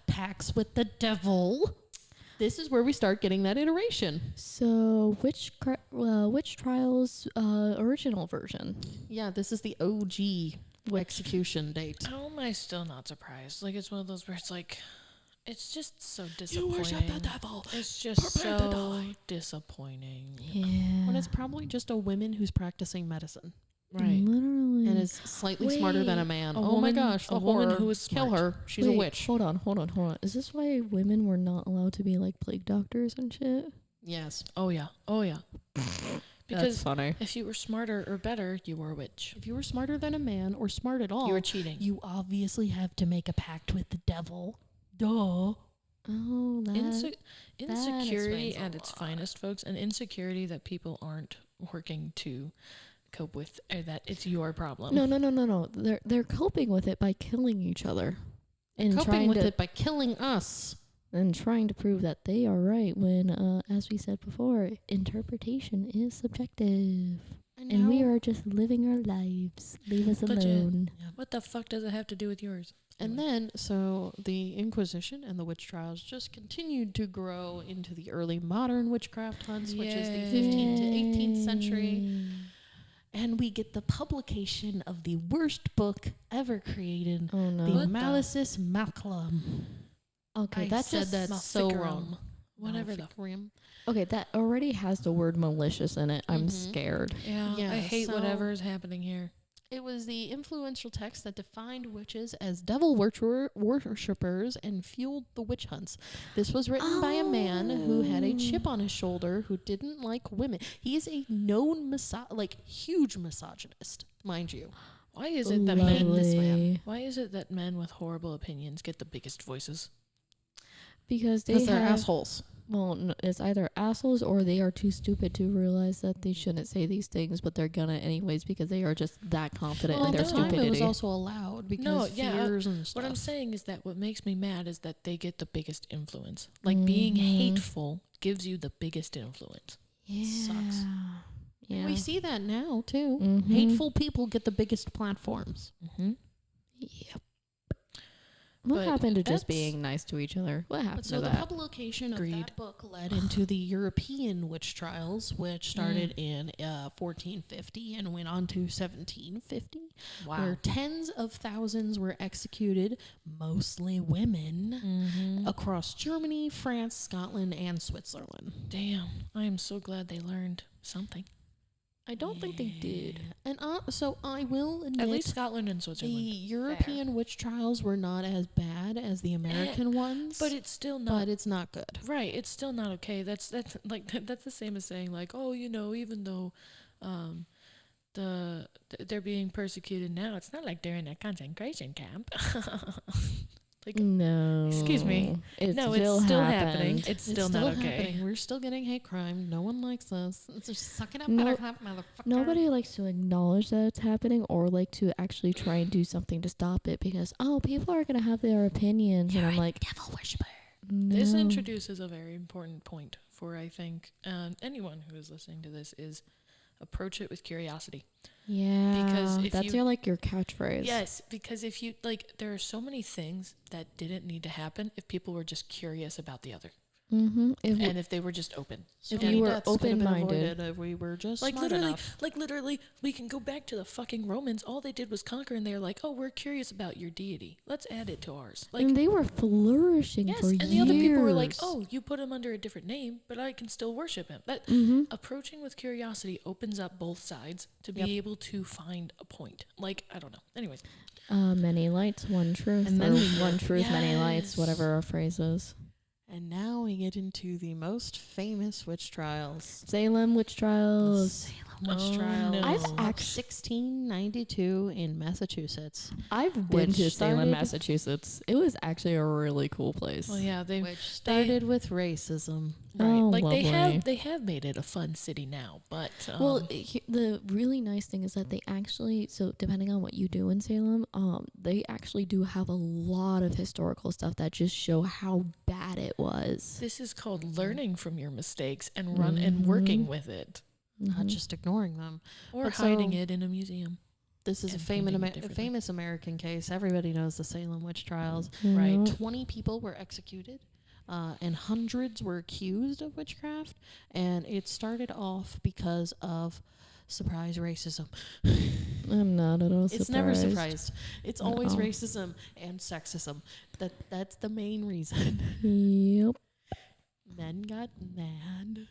pacts with the devil. This is where we start getting that iteration. So, Witch Trials original version. Yeah, this is the OG execution date. How am I still not surprised? Like, it's one of those where it's like, it's just so disappointing. devil. It's just Prepare to so die. disappointing. Yeah. When it's probably just a woman who's practicing medicine Right. Literally. and is slightly smarter than a Wait, man. a Oh my woman- gosh, a the woman horror. who is Kill smart. her. She's a Wait, witch. Hold on. Is this why women were not allowed to be like plague doctors and shit? Oh, Yes. yeah. Because funny. if you were smarter or better, you were a witch. If you were smarter than a man or smart at all, You were cheating. you obviously have to make a pact with the devil. Duh. Oh, that. Insecurity explains a at its lot. finest, folks. An insecurity that people aren't working to cope with, or that it's your problem. No. They're coping with it by killing each other. And Coping trying with to it by killing us. and trying to prove that they are right when, as we said before, interpretation is subjective. And we are just living our lives. Leave us Legit. alone. What the fuck does it have to do with yours? And then, so the Inquisition and the witch trials just continued to grow into the early modern witchcraft hunts, which is the 15th to 18th century. And we get the publication of the worst book ever created, Oh no. the What the- Malicis Maclam. Okay, I that's said just that so Maleficarum. wrong. Whatever the Rim. Okay, that already has the word malicious in it. I'm Mhm. scared. Yeah, I hate so whatever is happening here. It was the influential text that defined witches as devil worshippers and fueled the witch hunts. This was written by a man who had a chip on his shoulder who didn't like women. He is a known huge misogynist, mind you. Why is it that men? this man. Lovely. Why is it that men with horrible opinions get the biggest voices? Because Because they they're have, assholes. well, it's either assholes or they are too stupid to realize that they shouldn't say these things, but they're gonna anyways because they are just that confident Well, in at their the time stupidity. it was also allowed because fears and stuff. What I'm saying is that what makes me mad is that they get the biggest influence. Like being hateful gives you the biggest influence. yeah. sucks. Yeah. We see that now too. Mhm. Hateful people get the biggest platforms. Mm-hmm. Yep. What But happened to just that's- being nice to each other? What happened So to the that? publication of Greed. that book led into the European witch trials, which started in 1450 and went on to 1750, where tens of thousands were executed, mostly women, Mm-hmm. across Germany, France, Scotland, and Switzerland. Damn, I am so glad they learned something. I don't think they did. And so I will admit, At least Scotland and the Switzerland. European witch trials were not as bad as the American ones, But it's still not but it's not good. right. It's still not okay. That's that's the same as saying like, oh, even though, they're being persecuted now, it's not like they're in a concentration camp. Like, No. excuse me. It no, it's still happening. happened. It's still not okay. happening. We're still getting hate crime. No one likes us. It's just suck it up, No- buttercup, motherfucker. Nobody likes to acknowledge that it's happening or like to actually try and do something to stop it because, people are going to have their opinions. And I'm like, devil worshiper. This no. introduces a very important point for, I think, anyone who is listening to this is approach it with curiosity. Yeah. Because if that's you- your catchphrase. Yes, because if you, there are so many things that didn't need to happen if people were just curious about the other. Mm-hmm. And if they were just open. So If many you were deaths could have been open-minded. avoided if we were just Like smart enough. literally, we can go back to the fucking Romans. All they did was conquer, and they're like, "Oh, we're curious about your deity. Let's add it to ours." Like, and they were flourishing yes, for and years. the other people were like, "Oh, you put him under a different name, but I can still worship him." That approaching with curiosity opens up both sides to be able to find a point. Like, I don't know. Anyways, Many lights, one truth. And And then then we- one truth, many lights, Yes. whatever our phrase is. And now we get into the most famous witch trials. Salem witch trials. Salem witch Oh, trials no. I've of act- 1692 in Massachusetts, I've been Which to Salem, started- Massachusetts. It was actually a really cool place. well, yeah, they which started with racism. right. Oh, Like lovely. they have made it a fun city now, but Well, the really nice thing is that they actually, so depending on what you do in Salem, they actually do have a lot of historical stuff that just show how bad it was. this is called learning from your mistakes and working with it, Not just ignoring them. or But hiding so- it in a museum. This is a And painting it differently. famous American case. Everybody knows the Salem witch trials. Right. 20 people were executed, and hundreds were accused of witchcraft. And it started off because of surprise racism. I'm not at all surprised. It's never surprised. It's always No. racism and sexism. That's the main reason. Yep. Men got mad.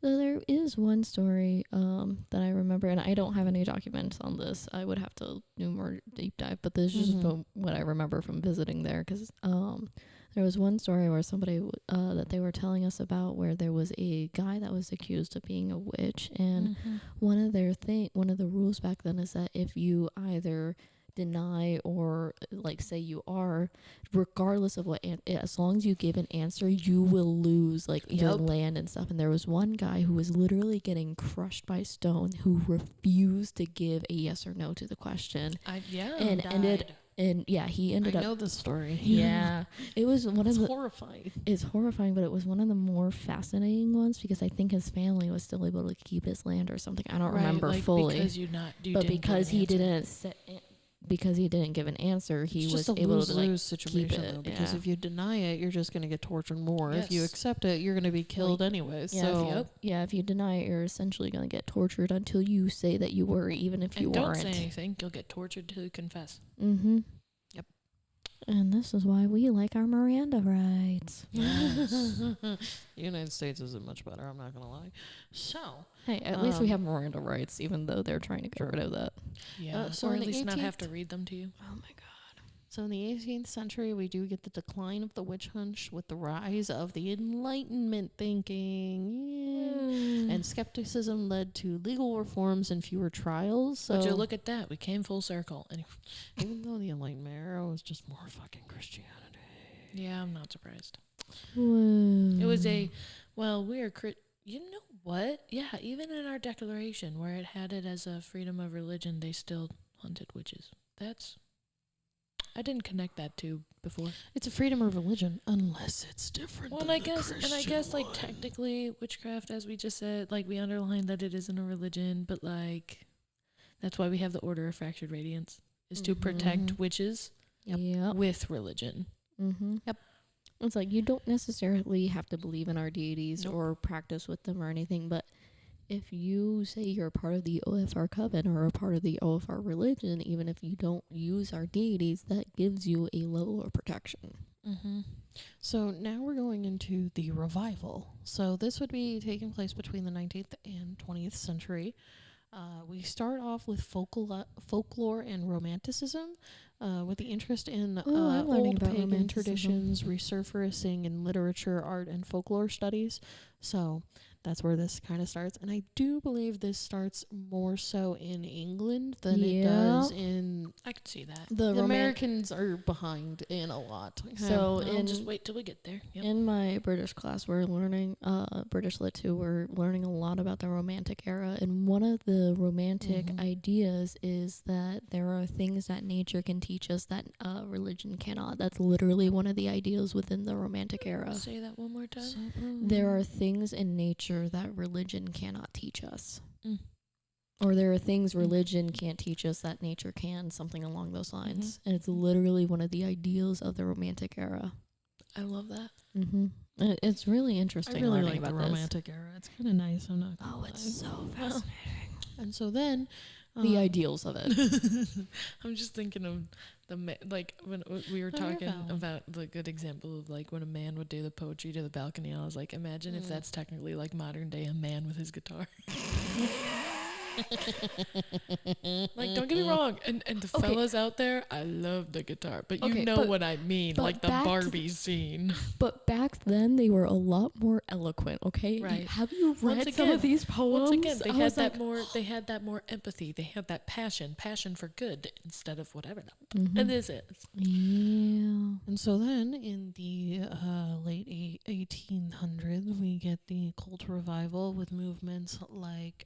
So there is one story that I remember, and I don't have any documents on this. I would have to do more deep dive, but this is just what I remember from visiting there. Because there was one story where somebody that they were telling us about where there was a guy that was accused of being a witch, and one of the rules back then is that if you either deny or like say you are, regardless of what as long as you give an answer, you will lose like your land and stuff. And there was one guy who was literally getting crushed by stone who refused to give a yes or no to the question, and he ended I up know the story. yeah it was one It's of the horrifying. it's horrifying, but it was one of the more fascinating ones because I think his family was still able to keep his land or something. I don't remember fully, because but because he didn't give an answer, he It's was just a able to like lose situation it, though, because yeah. if you deny it, you're just going to get tortured more. If you Yes. accept it, you're going to be killed anyways. yeah, So if you deny it, you're essentially going to get tortured until you say that you were, even if you and don't weren't. say anything, you'll get tortured till you confess. Mm-hmm. Yep. And this is why we like our Miranda rights. Yes. The United States isn't much better, I'm not going to lie. So, Hey, at least we have Miranda rights, even though they're trying to get rid of that. Yeah. so or in at the least not have 18th to read them to you. Oh my god. So in the 18th century, we do get the decline of the witch hunt with the rise of the Enlightenment thinking. Yeah. And skepticism led to legal reforms and fewer trials. So Would you look at that? We came full circle. And even though the Enlightenment era was just more fucking Christianity. yeah, I'm not surprised. Whoa. It was you know what? Yeah, even in our declaration where it had it as a freedom of religion, they still hunted witches. I didn't connect that to before. It's a freedom of religion unless it's different. Well, and I guess like technically witchcraft, as we just said, like we underlined that it isn't a religion, but like that's why we have the Order of Fractured Radiance is to protect witches Yep. with religion. Mm-hmm. Yep. It's like you don't necessarily have to believe in our deities Nope. or practice with them or anything, but if you say you're a part of the OFR coven or a part of the OFR religion, even if you don't use our deities, that gives you a level of protection. Mm-hmm. So now we're going into the revival. So this would be taking place between the 19th and 20th century. We start off with folklore and romanticism, with the interest in I'm learning old about pagan romanticism. traditions resurfacing in literature, art, and folklore studies. So that's where this kind of starts. And I do believe this starts more so in England than it does in... I could see that. The Americans are behind in a lot. So I'll just wait till we get there. Yep. in my British class, we're learning, British Lit 2, we're learning a lot about the Romantic era. And one of the romantic ideas is that there are things that nature can teach us that religion cannot. That's literally one of the ideas within the Romantic era. Say that one more time. There are things in nature that religion cannot teach us. Mm. Or there are things religion can't teach us that nature can, something along those lines. And it's literally one of the ideals of the Romantic era. I love that. It's really I interesting really learning like the about this. Romantic era. It's kind of nice. I'm not gonna lie. It's so fascinating. And so then... The ideals of it. I'm just thinking of like when we were Oh, you're talking valid. about the good example of like when a man would do the poetry to the balcony. I was like, imagine if that's technically like modern day a man with his guitar. Like, don't get me wrong, and the fellas out there, I love the guitar, but you know what I mean, but like the back Barbie scene. But back then, they were a lot more eloquent, okay? Right. Have you read some of these poems? Once again, they I had was that like, more. They had that more empathy. They had that passion for good instead of whatever. And this is. Yeah. And so then in the late 1800s, we get the occult revival with movements like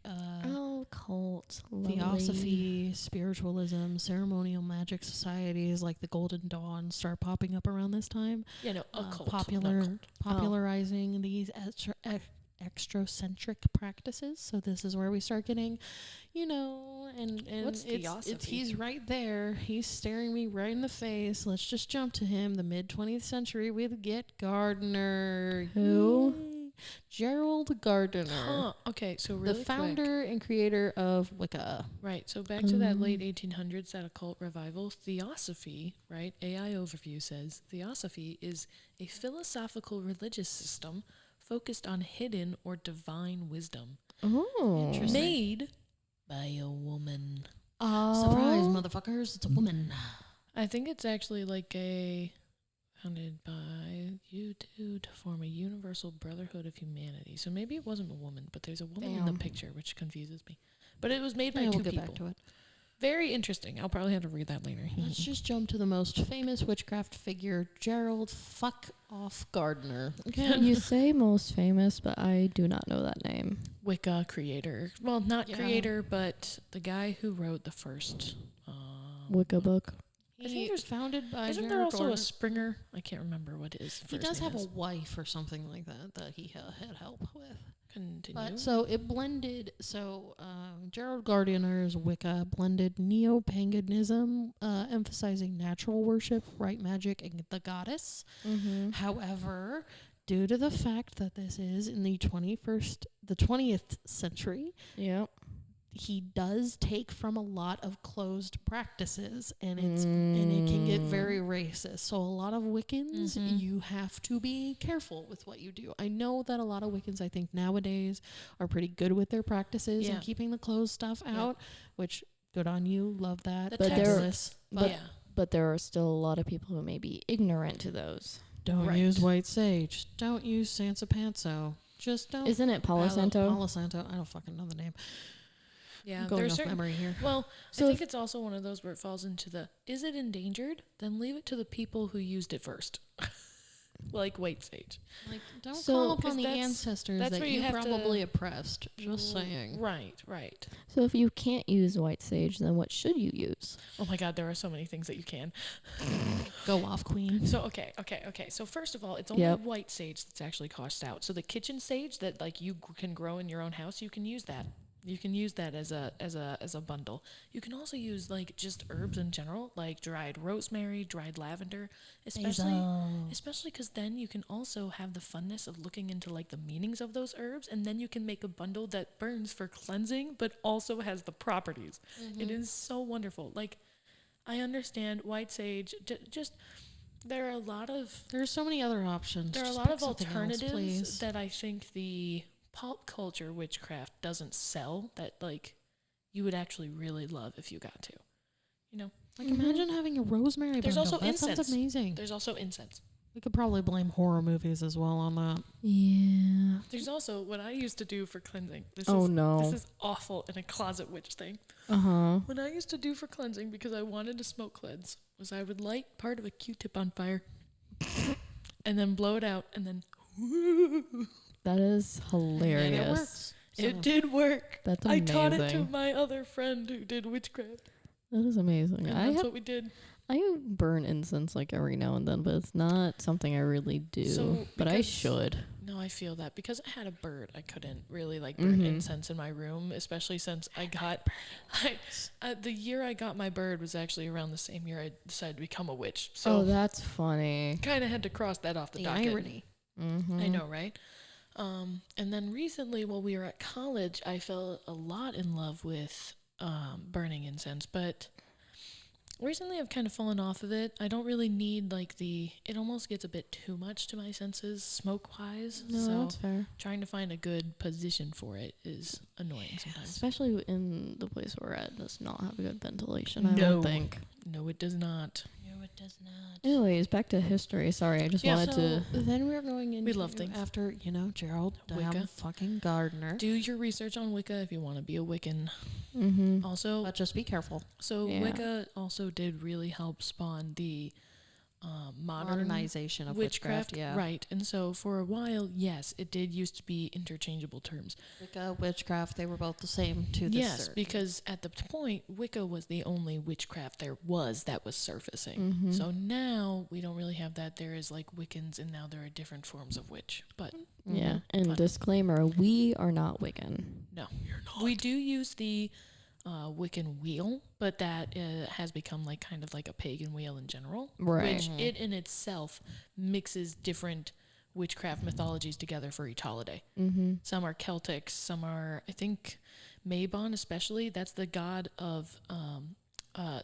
Occult. Theosophy, spiritualism, ceremonial magic societies like the Golden Dawn start popping up around this time. You know, occult. Popularizing these extracentric practices. So this is where we start getting, and What's it's theosophy? he's right there. He's staring me right in the face. Let's just jump to him. The mid 20th century with Get Gardner. Who? Yay. Gerald Gardner. Huh. Okay, so really the founder and creator of Wicca. Right, so back to that late 1800s, that occult revival, theosophy, right? AI Overview says, theosophy is a philosophical religious system focused on hidden or divine wisdom. Oh. Made by a woman. Surprise, motherfuckers. It's a woman. I think it's actually like founded by you two to form a universal brotherhood of humanity. So maybe it wasn't a woman, but there's a woman in the picture, which confuses me. But it was made by two we'll get people. back to it. Very interesting. I'll probably have to read that later. Let's just jump to the most famous witchcraft figure, Gerald Fuck Off Gardner. Okay. You say most famous, but I do not know that name. Wicca creator. Well, not Yeah. creator, but the guy who wrote the first. Wicca book. I think He there's founded by Isn't Gerald there also Gardner. a Springer? I can't remember what his first He does name have is. a wife or something like that he had help with. Continue. But so it blended. So Gerald Gardner's Wicca blended neo-paganism, emphasizing natural worship, right magic, and the goddess. However, due to the fact that this is in the 20th century, Yep. he does take from a lot of closed practices, and it can get very racist. So a lot of Wiccans, you have to be careful with what you do. I know that a lot of Wiccans, I think nowadays, are pretty good with their practices and keeping the closed stuff out, which good on you, love that. But there are still a lot of people who may be ignorant to those. Don't use white sage. Don't use Sansa. Just don't. Isn't it Palo Santo? Palo Santo. I don't fucking know the name. Yeah, I'm going off memory here. Well, so I think it's also one of those where it falls into the, is it endangered? Then leave it to the people who used it first. Like white sage. Like, don't call upon the ancestors that's that where you have probably oppressed. Just saying. Right. So if you can't use white sage, then what should you use? Oh my God, there are so many things that you can. Go off, queen. So, okay. So first of all, it's only white sage that's actually cost out. So the kitchen sage that like you can grow in your own house, you can use that. You can use that as a bundle. You can also use like just herbs in general, like dried rosemary, dried lavender, especially because then you can also have the funness of looking into like the meanings of those herbs, and then you can make a bundle that burns for cleansing, but also has the properties. It is so wonderful. Like, I understand white sage. Just there are there's so many other options. There are a lot of alternatives that I think the pop culture witchcraft doesn't sell that like you would actually really love if you got to, like imagine having a rosemary there's bundle. Also that incense. Sounds amazing. There's also incense. We could probably blame horror movies as well on that. Yeah. There's also what I used to do for cleansing. This is awful in a closet witch thing. What I used to do for cleansing, because I wanted to smoke cleanse, was I would light part of a Q-tip on fire and then blow it out and then that is hilarious. And it works. So. It did work. That's amazing. I taught it to my other friend who did witchcraft. That is amazing. And that's what we did. I burn incense like every now and then, but it's not something I really do. But I should. No, I feel that because I had a bird, I couldn't really like burn incense in my room, especially since the year I got my bird was actually around the same year I decided to become a witch. So that's funny. Kind of had to cross that off the docket. Irony. I know, right? And then recently, while we were at college, I fell a lot in love with burning incense, but recently I've kind of fallen off of it. I don't really need it almost gets a bit too much to my senses smoke-wise. No, so that's fair. Trying to find a good position for it is annoying sometimes. Especially in the place we're at, does not have a good ventilation, I don't think. No, it does not. Anyways, back to history. Sorry, I just wanted to... Then we're going into... We love things. After, Gerald, Wicca. fucking gardener. Do your research on Wicca if you want to be a Wiccan. Also... But just be careful. So Wicca also did really help spawn the modernization of witchcraft. Yeah. Right. And so for a while, yes, it did used to be interchangeable terms. Wicca, witchcraft, they were both the same to this. Yes, because at the point, Wicca was the only witchcraft there was that was surfacing. So now we don't really have that. There is like Wiccans, and now there are different forms of witch. But yeah, and disclaimer, we are not Wiccan. No, you're not. We do use the Wiccan wheel, but that has become like kind of like a pagan wheel in general, right? Which it in itself mixes different witchcraft mythologies together for each holiday. Some are Celtic, some are, I think, Mabon especially. That's the god of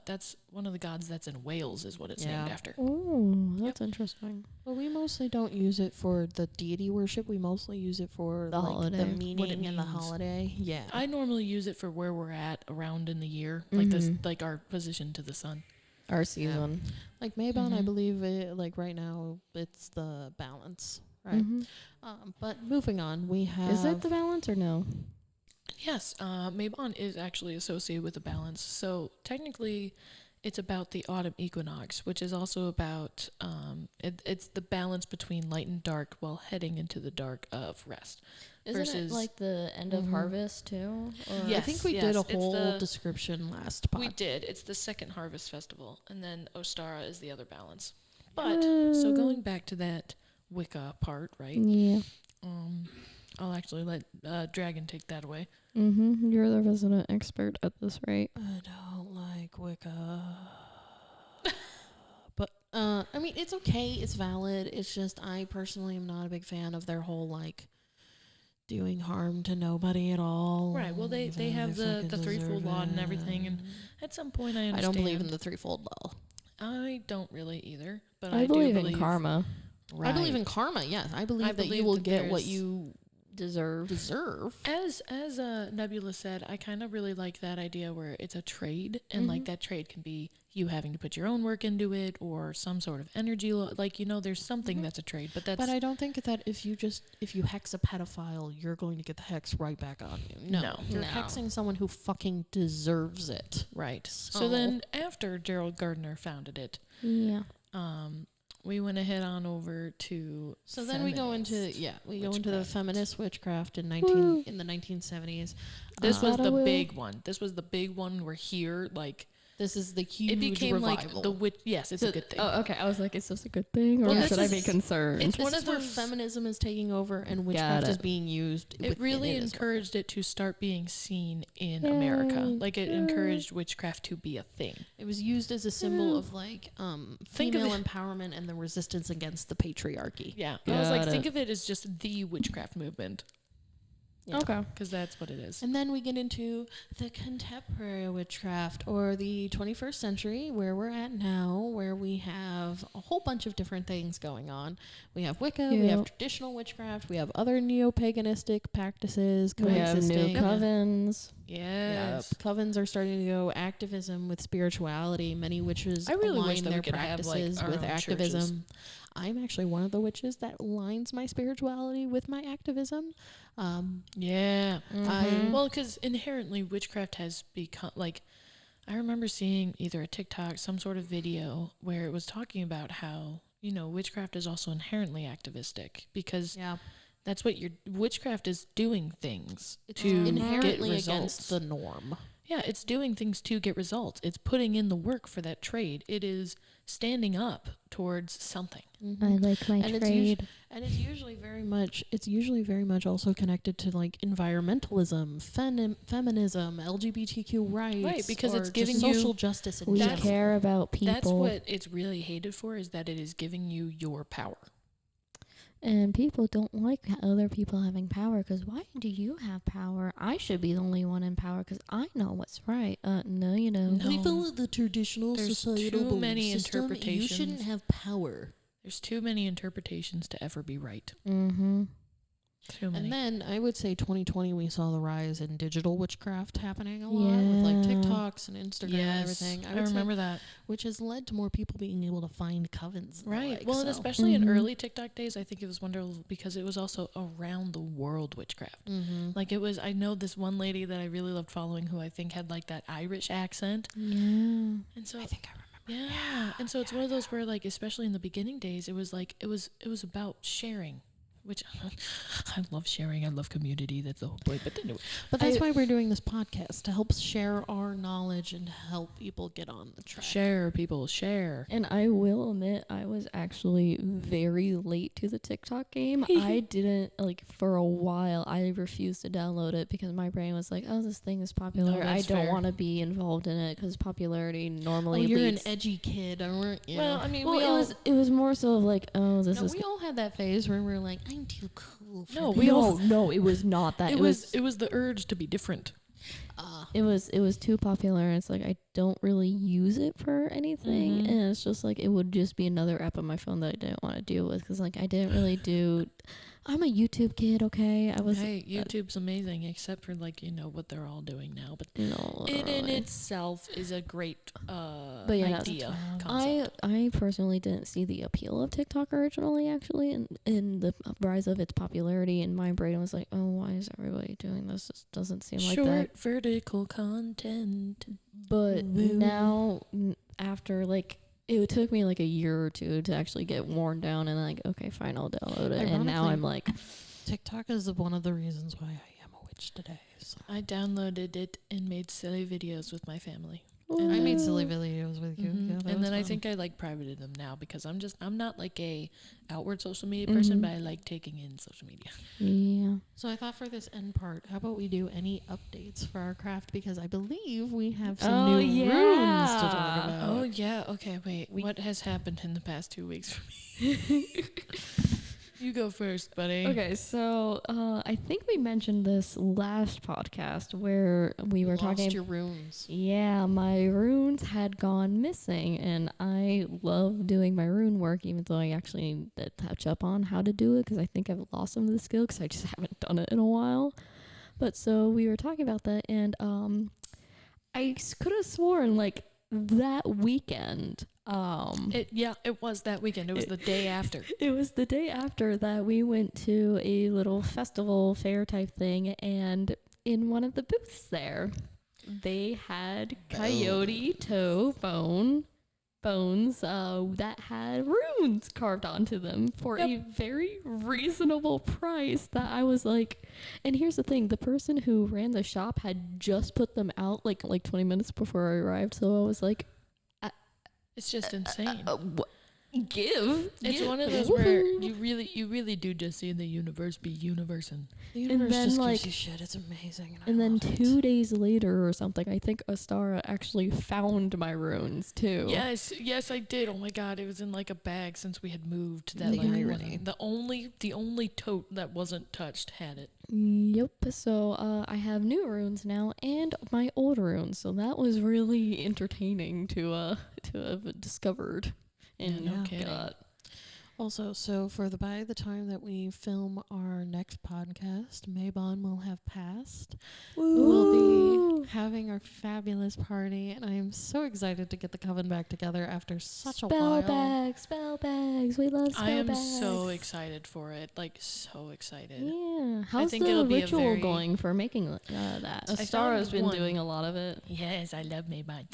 that's one of the gods that's in Wales is what it's named after. Oh, that's interesting. Well, we mostly don't use it for the deity worship. We mostly use it for the holiday, the meaning in the holiday. Yeah, I normally use it for where we're at around in the year, like this, like our position to the sun, our season. Yeah. Like Mabon, I believe it. Like right now, it's the balance, right? But moving on, we have. Is it the balance or no? Yes, Mabon is actually associated with the balance. So technically, it's about the autumn equinox, which is also about it's the balance between light and dark while heading into the dark of rest. Isn't it like the end of harvest too? Yes, I think we did a whole description last pod. We did. It's the second harvest festival, and then Ostara is the other balance. But so going back to that Wicca part, right? Yeah. I'll actually let Dragon take that away. You're the resident expert at this, right? I don't like Wicca. But, I mean, it's okay. It's valid. It's just I personally am not a big fan of their whole, like, doing harm to nobody at all. Right. Well, they have the threefold law and everything, and at some point I understand. I don't believe in the threefold law. I don't really either, but I do believe in karma. Right. I believe in karma. Yes, I believe that you will get what you deserve. As Nebula said, I kind of really like that idea where it's a trade, and like that trade can be you having to put your own work into it, or some sort of energy. Like there's something that's a trade, but that's. But I don't think that if you hex a pedophile, you're going to get the hex right back on you. No. You're hexing someone who fucking deserves it. Right. So then, after Gerald Gardner founded it, we went ahead on over to. So then we go into the feminist witchcraft in the 1970s. This was the big one. This was the big one. We're here, like. This is the huge It became revival. like the witch. Yes, it's a good thing. Oh, okay. I was like, is this a good thing, or should I be concerned? It's one of where feminism is taking over and witchcraft is being used. It really encouraged it to start being seen in America. Like it encouraged witchcraft to be a thing. It was used as a symbol of like female empowerment and the resistance against the patriarchy. Yeah, I was like, think of it as just the witchcraft movement. Yeah. Okay. Because that's what it is. And then we get into the contemporary witchcraft, or the 21st century, where we're at now, where we have a whole bunch of different things going on. We have Wicca, we have traditional witchcraft, we have other neo-paganistic practices coexisting. We have new covens. Yes. Yep. Covens are starting to go activism with spirituality. Many witches align their practices with activism. Churches. I'm actually one of the witches that aligns my spirituality with my activism. Well, because inherently witchcraft has become, like, I remember seeing either a TikTok, some sort of video where it was talking about how, witchcraft is also inherently activistic, because that's what witchcraft is, doing things to inherently get results. Against the norm. Yeah, it's doing things to get results. It's putting in the work for that trade. It is standing up towards something. I like my trade. It's usually very much also connected to like environmentalism, feminism, LGBTQ rights. Right, because it's giving you social justice in general. We care about people. That's what it's really hated for, is that it is giving you your power. And people don't like other people having power, because why do you have power? I should be the only one in power because I know what's right. No, you don't. We follow the traditional societal too many system. interpretations. You shouldn't have power. There's too many interpretations to ever be right. Mm-hmm. Too many. And then I would say 2020 we saw the rise in digital witchcraft happening a lot with like TikToks and Instagram and everything. I remember that. Which has led to more people being able to find covens. Right. And especially in early TikTok days, I think it was wonderful because it was also around the world witchcraft. Mm-hmm. Like it was, I know this one lady that I really loved following who I think had like that Irish accent. Yeah. And so I think I remember. Yeah. And so it's one of those where like, especially in the beginning days, it was like, it was about sharing. Which I love sharing. I love community. That's the whole point. But anyway, that's why we're doing this podcast, to help share our knowledge and help people get on the track. Share, people, share. And I will admit, I was actually very late to the TikTok game. I didn't, for a while, I refused to download it because my brain was like, oh, this thing is popular. I don't want to be involved in it because popularity normally you're leads. an edgy kid, aren't you? Well, I mean, it was more so of like, oh, this is... We all had that phase where we were like, I'm too cool for No, it was not that. It was the urge to be different. It was too popular. It's like I don't really use it for anything, and it's just like it would just be another app on my phone that I didn't want to deal with because like I didn't really do. I'm a YouTube kid, okay? YouTube's amazing, except for what they're all doing now. But it in itself is a great idea. Concept. I personally didn't see the appeal of TikTok originally, actually, and the rise of its popularity. And my brain was like, oh, why is everybody doing this? This doesn't seem like that. Short vertical content. But now, after it took me like a year or two to actually get worn down and like, okay, fine, I'll download it. And now I'm like... TikTok is one of the reasons why I am a witch today. So. I downloaded it and made silly videos with my family. And I made silly videos with you. Mm-hmm. Yeah, and then I think I privated them now because I'm not like a outward social media person, but I like taking in social media. Yeah. So I thought for this end part, how about we do any updates for our craft, because I believe we have some new rooms to talk about. Oh yeah. Okay. Wait. What has happened in the past 2 weeks for me? You go first, buddy. Okay, so I think we mentioned this last podcast where we were Lost talking. your runes. Yeah, my runes had gone missing, and I love doing my rune work, even though I actually need to touch up on how to do it because I think I've lost some of the skill because I just haven't done it in a while. But so we were talking about that, and I could have sworn like that weekend. It was that weekend. It was the day after. It was the day after that we went to a little festival fair type thing, and in one of the booths there, they had coyote toe bones that had runes carved onto them for a very reasonable price that I was like, and here's the thing, the person who ran the shop had just put them out like 20 minutes before I arrived, so I was like, It's just insane. It's one of those where you really do just see the universe be universing. The universe then, just like, gives you shit. It's amazing. And then I love 2 days later or something, I think Astara actually found my runes too. Yes, I did. Oh my god, it was in like a bag since we had moved. That The like irony. the only tote that wasn't touched had it. Yep. So I have new runes now and my old runes. So that was really entertaining to have discovered. And Yeah, no kidding. Also, so by the time that we film our next podcast, Maybon will have passed. We'll be having our fabulous party, and I am so excited to get the coven back together after such a while. Spell bags. We love spell bags. I am so excited for it. Like, so excited. Yeah. How's think the it'll be a ritual very- going for making that? Astara's been doing a lot of it. Yes, I love Maybon.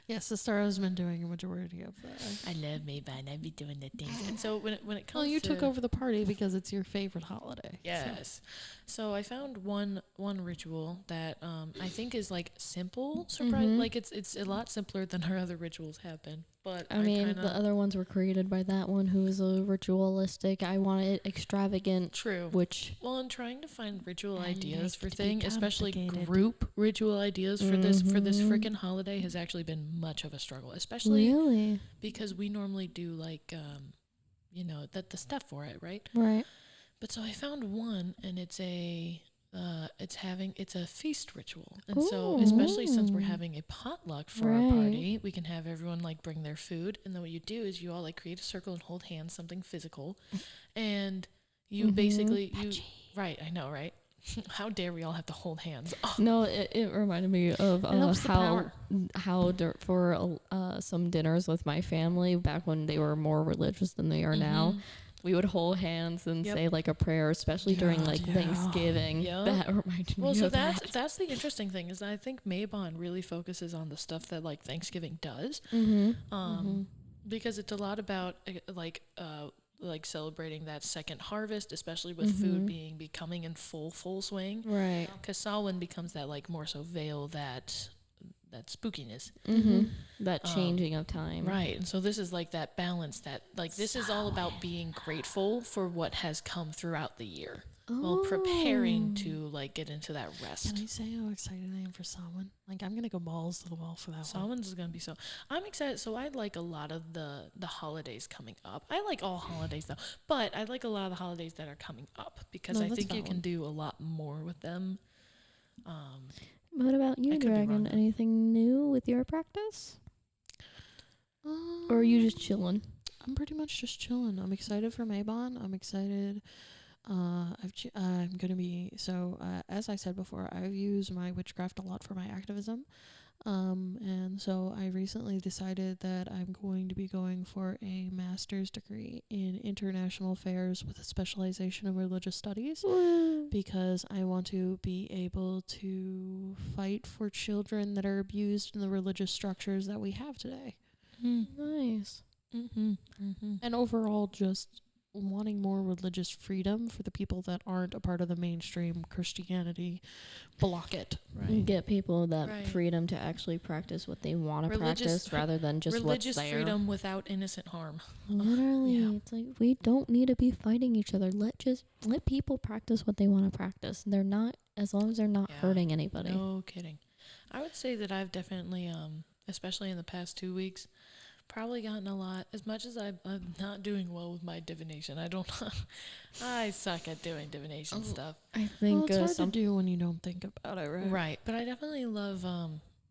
Yes, Astara's been doing a majority of that. I love Maybon. I be doing the things. And so when it comes Well, you to... took over the party because it's your favorite holiday. Yes. So I found one ritual that I think is like simple, like it's a lot simpler than our other rituals have been. But I mean, the other ones were created by that one who is a ritualistic. I want it extravagant. True. Which I'm trying to find ritual I ideas like for to be things, especially complicated. group ritual ideas for this freaking holiday has actually been much of a struggle, especially really because we normally do like the stuff for it, right? right. But so I found one, and it's a feast ritual, and so especially since we're having a potluck for our party, we can have everyone like bring their food, and then what you do is you all like create a circle and hold hands, something physical, and you basically right, I know, right? How dare we all have to hold hands? Oh. No, it reminded me of for some dinners with my family back when they were more religious than they are now. We would hold hands and say like a prayer, especially during like Thanksgiving. Yep. That reminded me So of that. that's the interesting thing is I think Maybon really focuses on the stuff that like Thanksgiving does, because it's a lot about like celebrating that second harvest, especially with food becoming in full swing. Right. Because Samhain becomes that like more so veil that spookiness. That changing of time. Right. And so this is like that balance that like this is all about being grateful for what has come throughout the year while preparing to like get into that rest. Can I say how excited I am for Samhain? Like, I'm going to go balls to the wall for that one. Samhain is going to be so... I'm excited. So I like a lot of the holidays coming up. I like all holidays though, but I like a lot of the holidays that are coming up because I think you can do a lot more with them. What about you, Dragon? Anything new with your practice? Or are you just chilling? I'm pretty much just chilling. I'm excited for Maybon. I'm excited. I'm going to be... So, as I said before, I've used my witchcraft a lot for my activism. And so I recently decided that I'm going to be going for a master's degree in international affairs with a specialization in religious studies because I want to be able to fight for children that are abused in the religious structures that we have today. Nice. And overall just wanting more religious freedom for the people that aren't a part of the mainstream Christianity blocket. Right. Get people that freedom to actually practice what they want to practice rather than just religious what's there. freedom without innocent harm. Literally, it's like we don't need to be fighting each other. Let people practice what they want to practice. They're not, as long as they're not hurting anybody. No kidding. I would say that I've definitely, especially in the past 2 weeks, probably gotten a lot. As much as I'm not doing well with my divination. I suck at doing divination stuff. I think Well, it's hard to do when you don't think about it, right? Right. But I definitely love,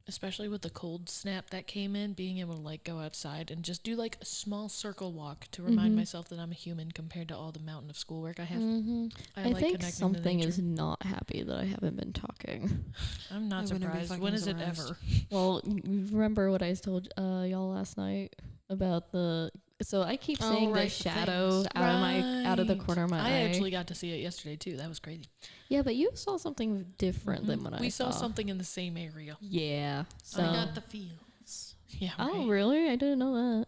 especially with the cold snap that came in, being able to like go outside and just do like a small circle walk to remind myself that I'm a human compared to all the mountain of schoolwork I have. I like think connecting to something nature. is not happy that I haven't been talking. I'm not I wouldn't be surprised. fucking When is it surprised. ever? Well, you remember what I told y'all last night about the... So I keep Oh, seeing right, the the shadow things. out of the Right. corner of my eye. I actually got to see it yesterday too. That was crazy. Yeah, but you saw something different than what I saw. We saw something in the same area. Yeah. So. I got the feels. Yeah. Oh, right. really? I didn't know that.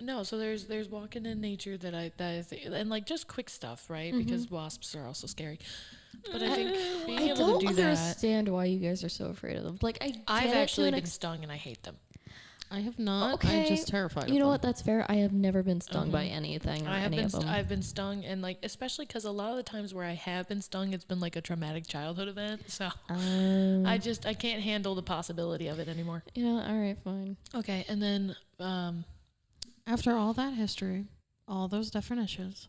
No, so there's walking in nature that I and like just quick stuff, right? Because wasps are also scary. But I think being I able don't to do that, understand why you guys are so afraid of them. Like, I've get it actually to an been stung and I hate them. I have not. Okay. I'm just terrified. You of know them. what? That's fair. I have never been stung by anything or I have any been of them. I've been stung, and like especially because a lot of the times where I have been stung, it's been like a traumatic childhood event. So I can't handle the possibility of it anymore. You know, all right, fine. Okay, and then After all that history, all those definitions,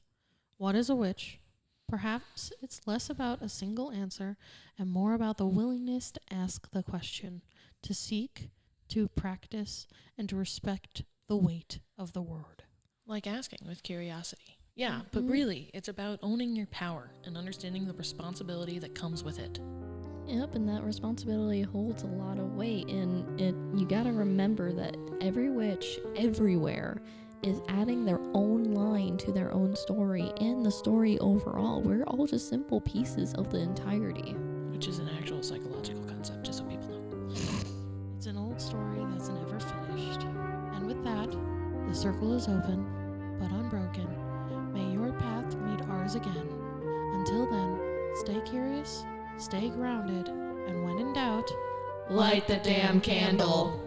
what is a witch? Perhaps it's less about a single answer and more about the willingness to ask the question, to seek, to practice, and to respect the weight of the word. like asking with curiosity. Yeah, but really, it's about owning your power and understanding the responsibility that comes with it. Yep, and that responsibility holds a lot of weight, and you gotta remember that every witch everywhere is adding their own line to their own story and the story overall. We're all just simple pieces of the entirety. Which is an actual psychological concept, just so people know. It's an old story that's never finished. And with that, the circle is open, but unbroken. May your path meet ours again. Until then, stay curious, stay grounded, and when in doubt, Light the damn candle.